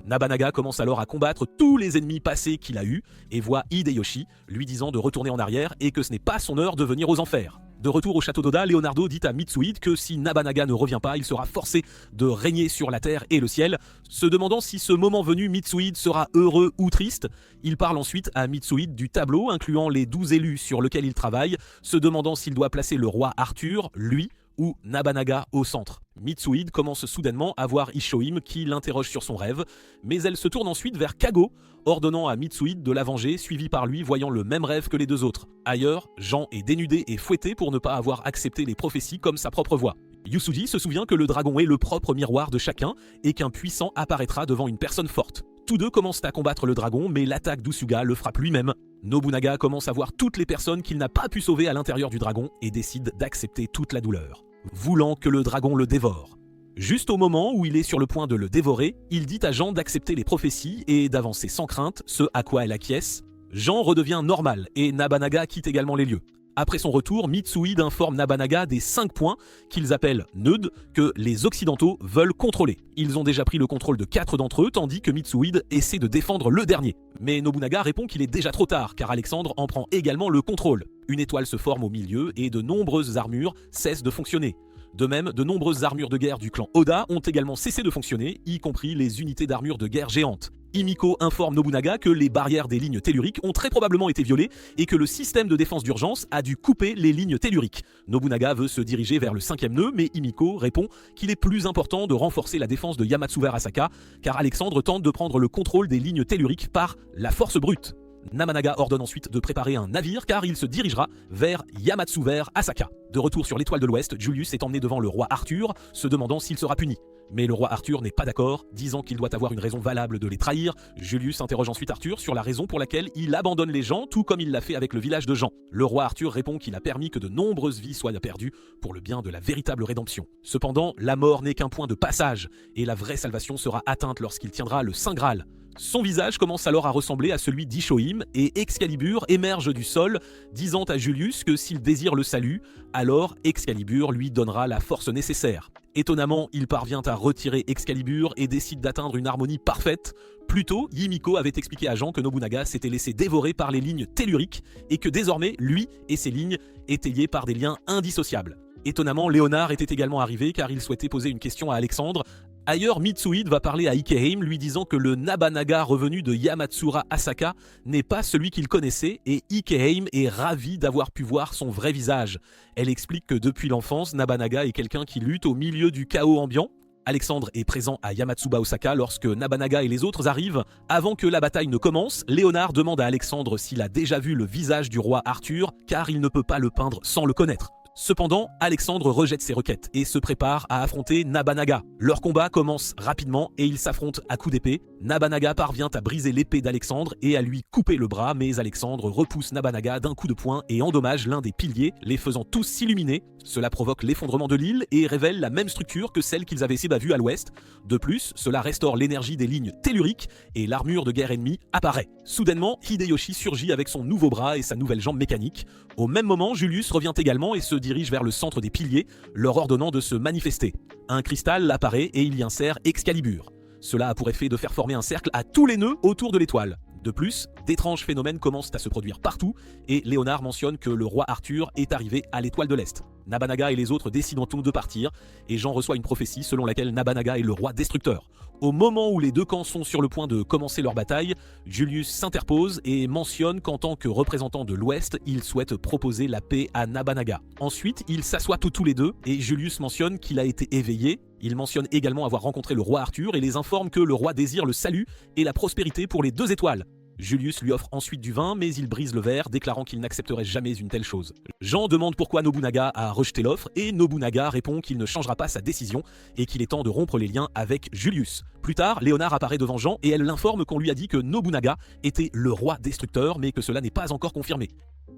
Nabanaga commence alors à combattre tous les ennemis passés qu'il a eus et voit Hideyoshi lui disant de retourner en arrière et que ce n'est pas son heure de venir aux enfers. De retour au château d'Oda, Leonardo dit à Mitsuhide que si Nabanaga ne revient pas, il sera forcé de régner sur la terre et le ciel. Se demandant si ce moment venu, Mitsuhide sera heureux ou triste, il parle ensuite à Mitsuhide du tableau incluant les 12 élus sur lequel il travaille, se demandant s'il doit placer le roi Arthur, lui, ou Nabanaga au centre. Mitsuhide commence soudainement à voir Ishohime qui l'interroge sur son rêve, mais elle se tourne ensuite vers Kago, ordonnant à Mitsuhide de la venger, suivi par lui voyant le même rêve que les deux autres. Ailleurs, Jean est dénudé et fouetté pour ne pas avoir accepté les prophéties comme sa propre voix. Yusuji se souvient que le dragon est le propre miroir de chacun et qu'un puissant apparaîtra devant une personne forte. Tous deux commencent à combattre le dragon, mais l'attaque d'Usuga le frappe lui-même. Nobunaga commence à voir toutes les personnes qu'il n'a pas pu sauver à l'intérieur du dragon et décide d'accepter toute la douleur, voulant que le dragon le dévore. Juste au moment où il est sur le point de le dévorer, il dit à Jean d'accepter les prophéties et d'avancer sans crainte, ce à quoi elle acquiesce. Jean redevient normal et Nabanaga quitte également les lieux. Après son retour, Mitsuhide informe Nabanaga des 5 points qu'ils appellent neudes que les Occidentaux veulent contrôler. Ils ont déjà pris le contrôle de 4 d'entre eux, tandis que Mitsuhide essaie de défendre le dernier. Mais Nobunaga répond qu'il est déjà trop tard, car Alexandre en prend également le contrôle. Une étoile se forme au milieu et de nombreuses armures cessent de fonctionner. De même, de nombreuses armures de guerre du clan Oda ont également cessé de fonctionner, y compris les unités d'armure de guerre géantes. Himiko informe Nobunaga que les barrières des lignes telluriques ont très probablement été violées et que le système de défense d'urgence a dû couper les lignes telluriques. Nobunaga veut se diriger vers le 5e nœud, mais Himiko répond qu'il est plus important de renforcer la défense de Yamatsuver Asaka, car Alexandre tente de prendre le contrôle des lignes telluriques par la force brute. Nabanaga ordonne ensuite de préparer un navire car il se dirigera vers Yamatsuver Asaka. De retour sur l'étoile de l'Ouest, Julius est emmené devant le roi Arthur, se demandant s'il sera puni. Mais le roi Arthur n'est pas d'accord, disant qu'il doit avoir une raison valable de les trahir. Julius interroge ensuite Arthur sur la raison pour laquelle il abandonne les gens, tout comme il l'a fait avec le village de Jean. Le roi Arthur répond qu'il a permis que de nombreuses vies soient perdues pour le bien de la véritable rédemption. Cependant, la mort n'est qu'un point de passage, et la vraie salvation sera atteinte lorsqu'il tiendra le Saint Graal. Son visage commence alors à ressembler à celui d'Ishohime et Excalibur émerge du sol, disant à Julius que s'il désire le salut, alors Excalibur lui donnera la force nécessaire. Étonnamment, il parvient à retirer Excalibur et décide d'atteindre une harmonie parfaite. Plus tôt, Himiko avait expliqué à Jean que Nobunaga s'était laissé dévorer par les lignes telluriques et que désormais, lui et ses lignes étaient liés par des liens indissociables. Étonnamment, Léonard était également arrivé car il souhaitait poser une question à Alexandre. Ailleurs, Mitsuhide va parler à Ikeheim lui disant que le Nabanaga revenu de Yamatsura Asaka n'est pas celui qu'il connaissait et Ikeheim est ravi d'avoir pu voir son vrai visage. Elle explique que depuis l'enfance, Nabanaga est quelqu'un qui lutte au milieu du chaos ambiant. Alexandre est présent à Yamatsuba Osaka lorsque Nabanaga et les autres arrivent. Avant que la bataille ne commence, Léonard demande à Alexandre s'il a déjà vu le visage du roi Arthur car il ne peut pas le peindre sans le connaître. Cependant, Alexandre rejette ses requêtes et se prépare à affronter Nabanaga. Leur combat commence rapidement et ils s'affrontent à coups d'épée. Nabanaga parvient à briser l'épée d'Alexandre et à lui couper le bras, mais Alexandre repousse Nabanaga d'un coup de poing et endommage l'un des piliers, les faisant tous s'illuminer. Cela provoque l'effondrement de l'île et révèle la même structure que celle qu'ils avaient vue à l'ouest. De plus, cela restaure l'énergie des lignes telluriques et l'armure de guerre ennemie apparaît. Soudainement, Hideyoshi surgit avec son nouveau bras et sa nouvelle jambe mécanique. Au même moment, Julius revient également et se dirige vers le centre des piliers, leur ordonnant de se manifester. Un cristal apparaît et il y insère Excalibur. Cela a pour effet de faire former un cercle à tous les nœuds autour de l'étoile. De plus, d'étranges phénomènes commencent à se produire partout et Léonard mentionne que le roi Arthur est arrivé à l'étoile de l'Est. Nabanaga et les autres décident de partir et Jean reçoit une prophétie selon laquelle Nabanaga est le roi destructeur. Au moment où les deux camps sont sur le point de commencer leur bataille, Julius s'interpose et mentionne qu'en tant que représentant de l'Ouest, il souhaite proposer la paix à Nabanaga. Ensuite, ils s'assoient tous les deux et Julius mentionne qu'il a été éveillé. Il mentionne également avoir rencontré le roi Arthur et les informe que le roi désire le salut et la prospérité pour les 2 étoiles. Julius lui offre ensuite du vin, mais il brise le verre, déclarant qu'il n'accepterait jamais une telle chose. Jean demande pourquoi Nobunaga a rejeté l'offre, et Nobunaga répond qu'il ne changera pas sa décision, et qu'il est temps de rompre les liens avec Julius. Plus tard, Léonard apparaît devant Jean, et elle l'informe qu'on lui a dit que Nobunaga était le roi destructeur, mais que cela n'est pas encore confirmé.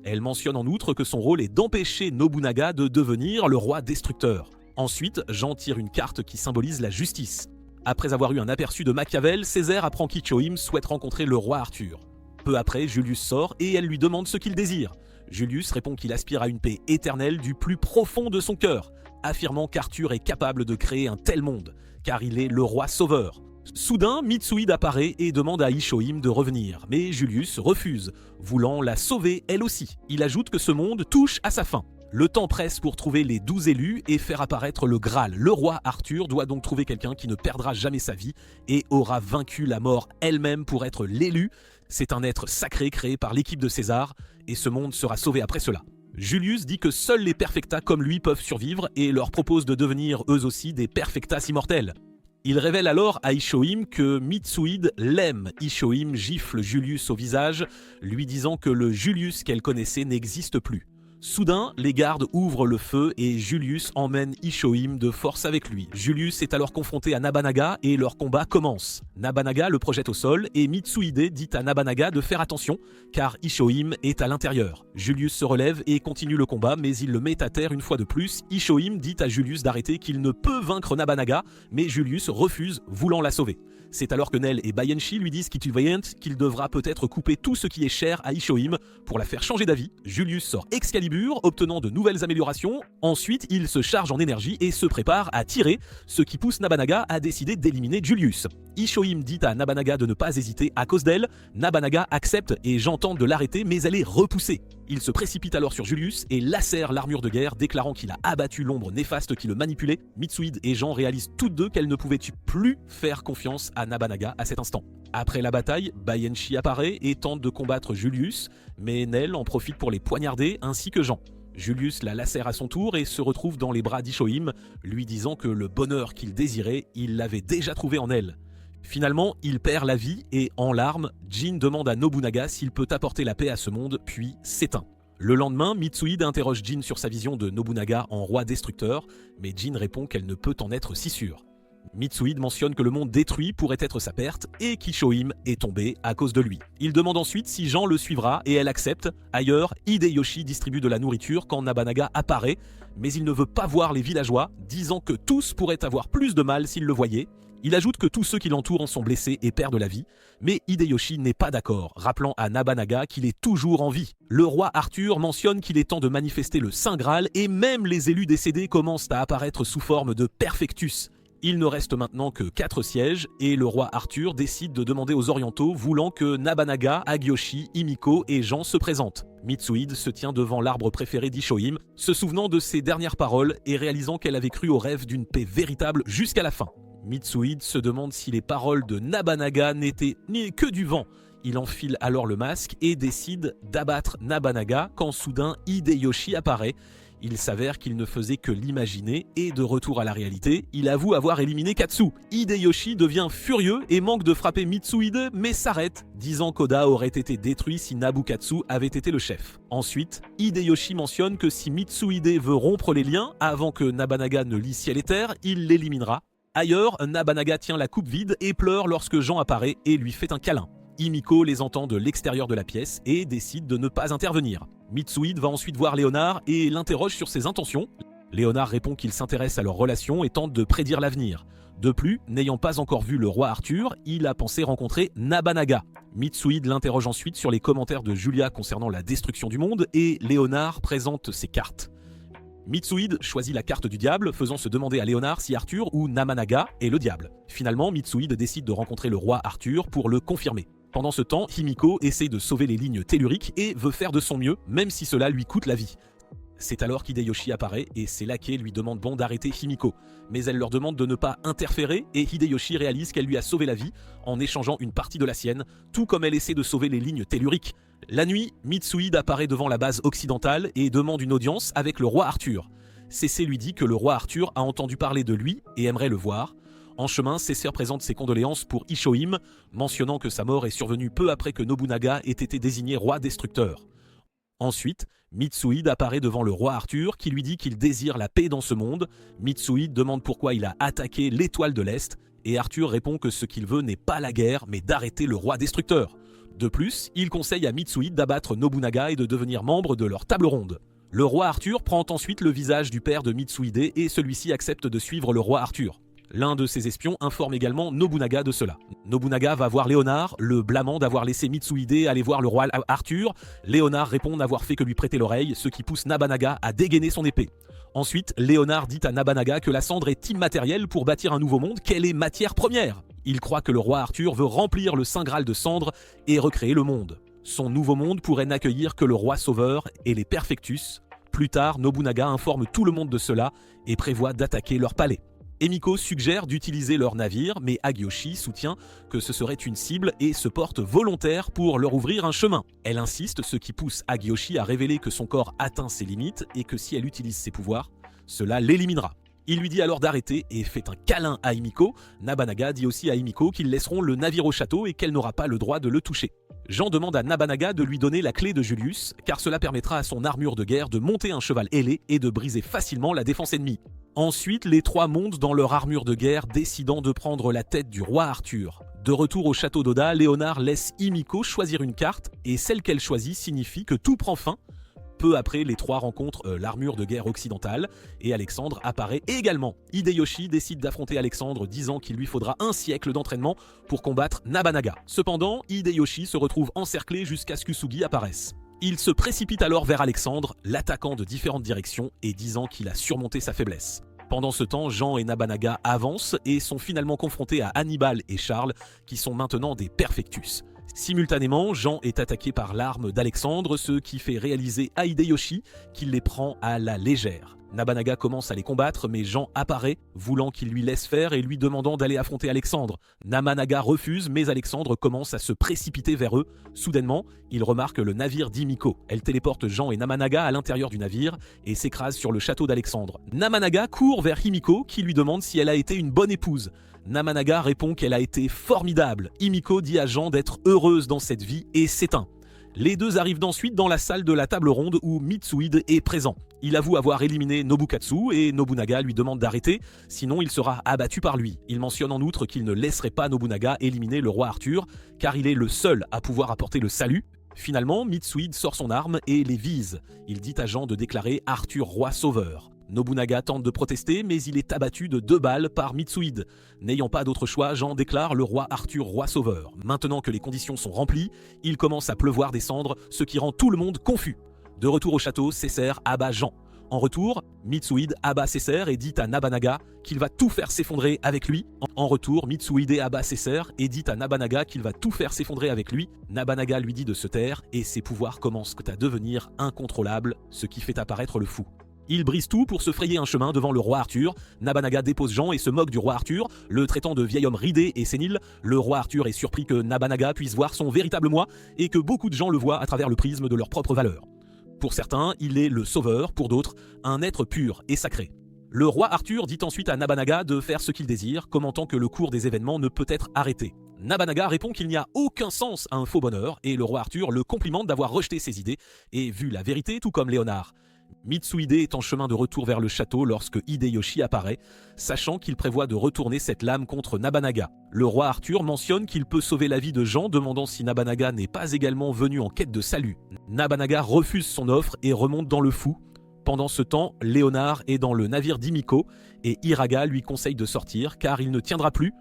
Elle mentionne en outre que son rôle est d'empêcher Nobunaga de devenir le roi destructeur. Ensuite, Jean tire une carte qui symbolise la justice. Après avoir eu un aperçu de Machiavel, Césaire apprend qu'Ichohime souhaite rencontrer le roi Arthur. Peu après, Julius sort et elle lui demande ce qu'il désire. Julius répond qu'il aspire à une paix éternelle du plus profond de son cœur, affirmant qu'Arthur est capable de créer un tel monde, car il est le roi sauveur. Soudain, Mitsuhide apparaît et demande à Ishohime de revenir, mais Julius refuse, voulant la sauver elle aussi. Il ajoute que ce monde touche à sa fin. Le temps presse pour trouver les 12 élus et faire apparaître le Graal. Le roi Arthur doit donc trouver quelqu'un qui ne perdra jamais sa vie et aura vaincu la mort elle-même pour être l'élu. C'est un être sacré créé par l'équipe de César et ce monde sera sauvé après cela. Julius dit que seuls les perfectas comme lui peuvent survivre et leur propose de devenir eux aussi des perfectas immortels. Il révèle alors à Ishoim que Mitsouide l'aime. Ishoim gifle Julius au visage, lui disant que le Julius qu'elle connaissait n'existe plus. Soudain, les gardes ouvrent le feu et Julius emmène Ishoim de force avec lui. Julius est alors confronté à Nabanaga et leur combat commence. Nabanaga le projette au sol et Mitsuhide dit à Nabanaga de faire attention car Ishoim est à l'intérieur. Julius se relève et continue le combat mais il le met à terre une fois de plus. Ishoim dit à Julius d'arrêter qu'il ne peut vaincre Nabanaga mais Julius refuse, voulant la sauver. C'est alors que Nel et Bayenshi lui disent qu'il devra peut-être couper tout ce qui est cher à Ishoim pour la faire changer d'avis. Julius sort Excalibur, obtenant de nouvelles améliorations. Ensuite, il se charge en énergie et se prépare à tirer, ce qui pousse Nabanaga à décider d'éliminer Julius. Ishoim dit à Nabanaga de ne pas hésiter à cause d'elle. Nabanaga accepte et Jean tente de l'arrêter mais elle est repoussée. Il se précipite alors sur Julius et lacère l'armure de guerre, déclarant qu'il a abattu l'ombre néfaste qui le manipulait. Mitsuhide et Jean réalisent toutes deux qu'elles ne pouvaient plus faire confiance à Nabanaga à cet instant. Après la bataille, Bayenshi apparaît et tente de combattre Julius, mais Nel en profite pour les poignarder ainsi que Jean. Julius la lacère à son tour et se retrouve dans les bras d'Ishoim, lui disant que le bonheur qu'il désirait, il l'avait déjà trouvé en elle. Finalement, il perd la vie et, en larmes, Jin demande à Nobunaga s'il peut apporter la paix à ce monde, puis s'éteint. Le lendemain, Mitsuhide interroge Jin sur sa vision de Nobunaga en roi destructeur, mais Jin répond qu'elle ne peut en être si sûre. Mitsuhide mentionne que le monde détruit pourrait être sa perte et qu'Ishoim est tombé à cause de lui. Il demande ensuite si Jean le suivra et elle accepte. Ailleurs, Hideyoshi distribue de la nourriture quand Nabanaga apparaît, mais il ne veut pas voir les villageois, disant que tous pourraient avoir plus de mal s'ils le voyaient. Il ajoute que tous ceux qui l'entourent en sont blessés et perdent la vie, mais Hideyoshi n'est pas d'accord, rappelant à Nabanaga qu'il est toujours en vie. Le roi Arthur mentionne qu'il est temps de manifester le Saint Graal et même les élus décédés commencent à apparaître sous forme de Perfectus. Il ne reste maintenant que 4 sièges et le roi Arthur décide de demander aux orientaux voulant que Nabanaga, Hagyoshi, Himiko et Jean se présentent. Mitsuhide se tient devant l'arbre préféré d'Ishoim, se souvenant de ses dernières paroles et réalisant qu'elle avait cru au rêve d'une paix véritable jusqu'à la fin. Mitsuhide se demande si les paroles de Nabanaga n'étaient ni que du vent. Il enfile alors le masque et décide d'abattre Nabanaga quand soudain Hideyoshi apparaît. Il s'avère qu'il ne faisait que l'imaginer et de retour à la réalité, il avoue avoir éliminé Katsu. Hideyoshi devient furieux et manque de frapper Mitsuhide mais s'arrête, disant qu'Oda aurait été détruit si Nabukatsu avait été le chef. Ensuite, Hideyoshi mentionne que si Mitsuhide veut rompre les liens avant que Nabanaga ne lie ciel et terre, il l'éliminera. Ailleurs, Nabanaga tient la coupe vide et pleure lorsque Jean apparaît et lui fait un câlin. Himiko les entend de l'extérieur de la pièce et décide de ne pas intervenir. Mitsuhide va ensuite voir Léonard et l'interroge sur ses intentions. Léonard répond qu'il s'intéresse à leur relation et tente de prédire l'avenir. De plus, n'ayant pas encore vu le roi Arthur, il a pensé rencontrer Nabanaga. Mitsuhide l'interroge ensuite sur les commentaires de Julia concernant la destruction du monde et Léonard présente ses cartes. Mitsuhide choisit la carte du diable, faisant se demander à Léonard si Arthur ou Nabanaga est le diable. Finalement, Mitsuhide décide de rencontrer le roi Arthur pour le confirmer. Pendant ce temps, Himiko essaie de sauver les lignes telluriques et veut faire de son mieux, même si cela lui coûte la vie. C'est alors qu'Hideyoshi apparaît et ses laquais lui demandent bon d'arrêter Himiko. Mais elle leur demande de ne pas interférer et Hideyoshi réalise qu'elle lui a sauvé la vie en échangeant une partie de la sienne, tout comme elle essaie de sauver les lignes telluriques. La nuit, Mitsuhide apparaît devant la base occidentale et demande une audience avec le roi Arthur. Cécé lui dit que le roi Arthur a entendu parler de lui et aimerait le voir. En chemin, Cécé présente ses condoléances pour Ishoim, mentionnant que sa mort est survenue peu après que Nobunaga ait été désigné roi destructeur. Ensuite, Mitsuhide apparaît devant le roi Arthur qui lui dit qu'il désire la paix dans ce monde. Mitsuhide demande pourquoi il a attaqué l'étoile de l'Est et Arthur répond que ce qu'il veut n'est pas la guerre mais d'arrêter le roi destructeur. De plus, il conseille à Mitsuhide d'abattre Nobunaga et de devenir membre de leur table ronde. Le roi Arthur prend ensuite le visage du père de Mitsuhide et celui-ci accepte de suivre le roi Arthur. L'un de ses espions informe également Nobunaga de cela. Nobunaga va voir Léonard, le blâmant d'avoir laissé Mitsuhide aller voir le roi Arthur. Léonard répond n'avoir fait que lui prêter l'oreille, ce qui pousse Nabanaga à dégainer son épée. Ensuite, Léonard dit à Nabanaga que la cendre est immatérielle pour bâtir un nouveau monde, qu'elle est matière première. Il croit que le roi Arthur veut remplir le Saint Graal de cendres et recréer le monde. Son nouveau monde pourrait n'accueillir que le roi sauveur et les Perfectus. Plus tard, Nobunaga informe tout le monde de cela et prévoit d'attaquer leur palais. Emiko suggère d'utiliser leur navire, mais Hagiyoshi soutient que ce serait une cible et se porte volontaire pour leur ouvrir un chemin. Elle insiste, ce qui pousse Hagiyoshi à révéler que son corps atteint ses limites et que si elle utilise ses pouvoirs, cela l'éliminera. Il lui dit alors d'arrêter et fait un câlin à Emiko. Nabanaga dit aussi à Emiko qu'ils laisseront le navire au château et qu'elle n'aura pas le droit de le toucher. Jean demande à Nabanaga de lui donner la clé de Julius, car cela permettra à son armure de guerre de monter un cheval ailé et de briser facilement la défense ennemie. Ensuite, les trois montent dans leur armure de guerre, décidant de prendre la tête du roi Arthur. De retour au château d'Oda, Léonard laisse Emiko choisir une carte, et celle qu'elle choisit signifie que tout prend fin. Peu après, les trois rencontrent l'armure de guerre occidentale et Alexandre apparaît également. Hideyoshi décide d'affronter Alexandre, disant qu'il lui faudra un siècle d'entraînement pour combattre Nabanaga. Cependant, Hideyoshi se retrouve encerclé jusqu'à ce qu'Usugi apparaisse. Il se précipite alors vers Alexandre, l'attaquant de différentes directions et disant qu'il a surmonté sa faiblesse. Pendant ce temps, Jean et Nabanaga avancent et sont finalement confrontés à Hannibal et Charles, qui sont maintenant des perfectus. Simultanément, Jean est attaqué par l'arme d'Alexandre, ce qui fait réaliser à Hideyoshi qu'il les prend à la légère. Nabanaga commence à les combattre, mais Jean apparaît, voulant qu'il lui laisse faire et lui demandant d'aller affronter Alexandre. Nabanaga refuse, mais Alexandre commence à se précipiter vers eux. Soudainement, il remarque le navire d'Emiko. Elle téléporte Jean et Nabanaga à l'intérieur du navire et s'écrase sur le château d'Alexandre. Nabanaga court vers Himiko, qui lui demande si elle a été une bonne épouse. Nabanaga répond qu'elle a été formidable. Himiko dit à Jean d'être heureuse dans cette vie et s'éteint. Les deux arrivent ensuite dans la salle de la table ronde où Mitsuhide est présent. Il avoue avoir éliminé Nobukatsu et Nobunaga lui demande d'arrêter, sinon il sera abattu par lui. Il mentionne en outre qu'il ne laisserait pas Nobunaga éliminer le roi Arthur, car il est le seul à pouvoir apporter le salut. Finalement, Mitsuhide sort son arme et les vise. Il dit à Jean de déclarer Arthur roi sauveur. Nobunaga tente de protester, mais il est abattu de 2 balles par Mitsuhide. N'ayant pas d'autre choix, Jean déclare le roi Arthur roi sauveur. Maintenant que les conditions sont remplies, il commence à pleuvoir des cendres, ce qui rend tout le monde confus. De retour au château, Césaire abat Jean. En retour, Mitsuhide abat Césaire et dit à Nabanaga qu'il va tout faire s'effondrer avec lui. En retour, Mitsuhide abat Césaire et dit à Nabanaga qu'il va tout faire s'effondrer avec lui. Nabanaga lui dit de se taire et ses pouvoirs commencent à devenir incontrôlables, ce qui fait apparaître le fou. Il brise tout pour se frayer un chemin devant le roi Arthur. Nabanaga dépose Jean et se moque du roi Arthur, le traitant de vieil homme ridé et sénile. Le roi Arthur est surpris que Nabanaga puisse voir son véritable moi et que beaucoup de gens le voient à travers le prisme de leur propre valeur. Pour certains, il est le sauveur, pour d'autres, un être pur et sacré. Le roi Arthur dit ensuite à Nabanaga de faire ce qu'il désire, commentant que le cours des événements ne peut être arrêté. Nabanaga répond qu'il n'y a aucun sens à un faux bonheur et le roi Arthur le complimente d'avoir rejeté ses idées et vu la vérité tout comme Léonard. Mitsuhide est en chemin de retour vers le château lorsque Hideyoshi apparaît, sachant qu'il prévoit de retourner cette lame contre Nabanaga. Le roi Arthur mentionne qu'il peut sauver la vie de Jean, demandant si Nabanaga n'est pas également venu en quête de salut. Nabanaga refuse son offre et remonte dans le fou. Pendant ce temps, Léonard est dans le navire d'Emiko et Hiraga lui conseille de sortir car il ne tiendra plus.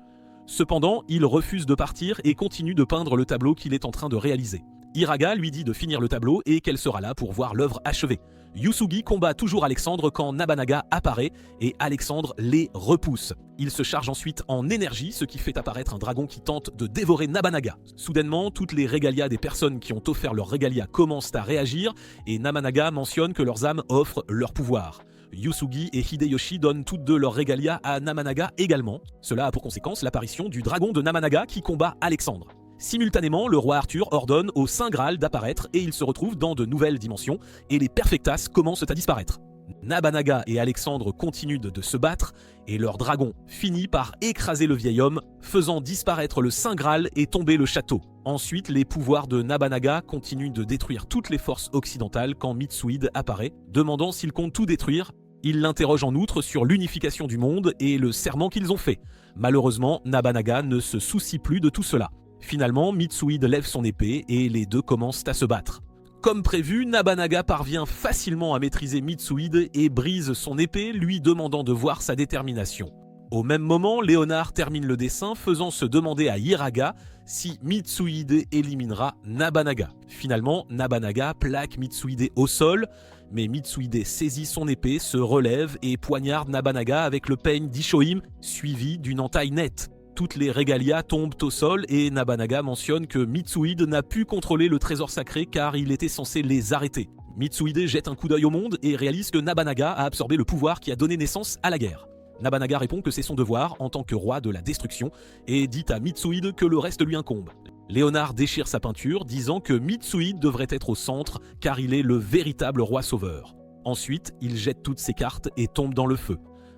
Cependant, il refuse de partir et continue de peindre le tableau qu'il est en train de réaliser. Hiraga lui dit de finir le tableau et qu'elle sera là pour voir l'œuvre achevée. Yusugi combat toujours Alexandre quand Nabanaga apparaît et Alexandre les repousse. Il se charge ensuite en énergie, ce qui fait apparaître un dragon qui tente de dévorer Nabanaga. Soudainement, toutes les régalias des personnes qui ont offert leur régalia commencent à réagir et Nabanaga mentionne que leurs âmes offrent leur pouvoir. Yusugi et Hideyoshi donnent toutes deux leur régalia à Nabanaga également. Cela a pour conséquence l'apparition du dragon de Nabanaga qui combat Alexandre. Simultanément, le roi Arthur ordonne au Saint Graal d'apparaître et il se retrouve dans de nouvelles dimensions et les Perfectas commencent à disparaître. Nabanaga et Alexandre continuent de se battre et leur dragon finit par écraser le vieil homme, faisant disparaître le Saint Graal et tomber le château. Ensuite, les pouvoirs de Nabanaga continuent de détruire toutes les forces occidentales quand Mitsuhide apparaît, demandant s'il compte tout détruire. Il l'interroge en outre sur l'unification du monde et le serment qu'ils ont fait. Malheureusement, Nabanaga ne se soucie plus de tout cela. Finalement, Mitsuhide lève son épée et les deux commencent à se battre. Comme prévu, Nabanaga parvient facilement à maîtriser Mitsuhide et brise son épée, lui demandant de voir sa détermination. Au même moment, Léonard termine le dessin, faisant se demander à Hiraga si Mitsuhide éliminera Nabanaga. Finalement, Nabanaga plaque Mitsuhide au sol, mais Mitsuhide saisit son épée, se relève et poignarde Nabanaga avec le peigne d'Ishohime, suivi d'une entaille nette. Toutes les régalias tombent au sol et Nabanaga mentionne que Mitsuhide n'a pu contrôler le trésor sacré car il était censé les arrêter. Mitsuhide jette un coup d'œil au monde et réalise que Nabanaga a absorbé le pouvoir qui a donné naissance à la guerre. Nabanaga répond que c'est son devoir en tant que roi de la destruction et dit à Mitsuhide que le reste lui incombe. Léonard déchire sa peinture, disant que Mitsuhide devrait être au centre car il est le véritable roi sauveur. Ensuite, il jette toutes ses cartes et tombe dans le feu.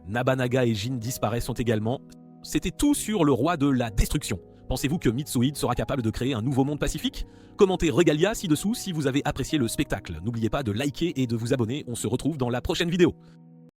Nabanaga et Jin disparaissent également. C'était tout sur le roi de la destruction. Pensez-vous que Mitsuhide sera capable de créer un nouveau monde pacifique? Commentez Regalia ci-dessous si vous avez apprécié le spectacle. N'oubliez pas de liker et de vous abonner, on se retrouve dans la prochaine vidéo.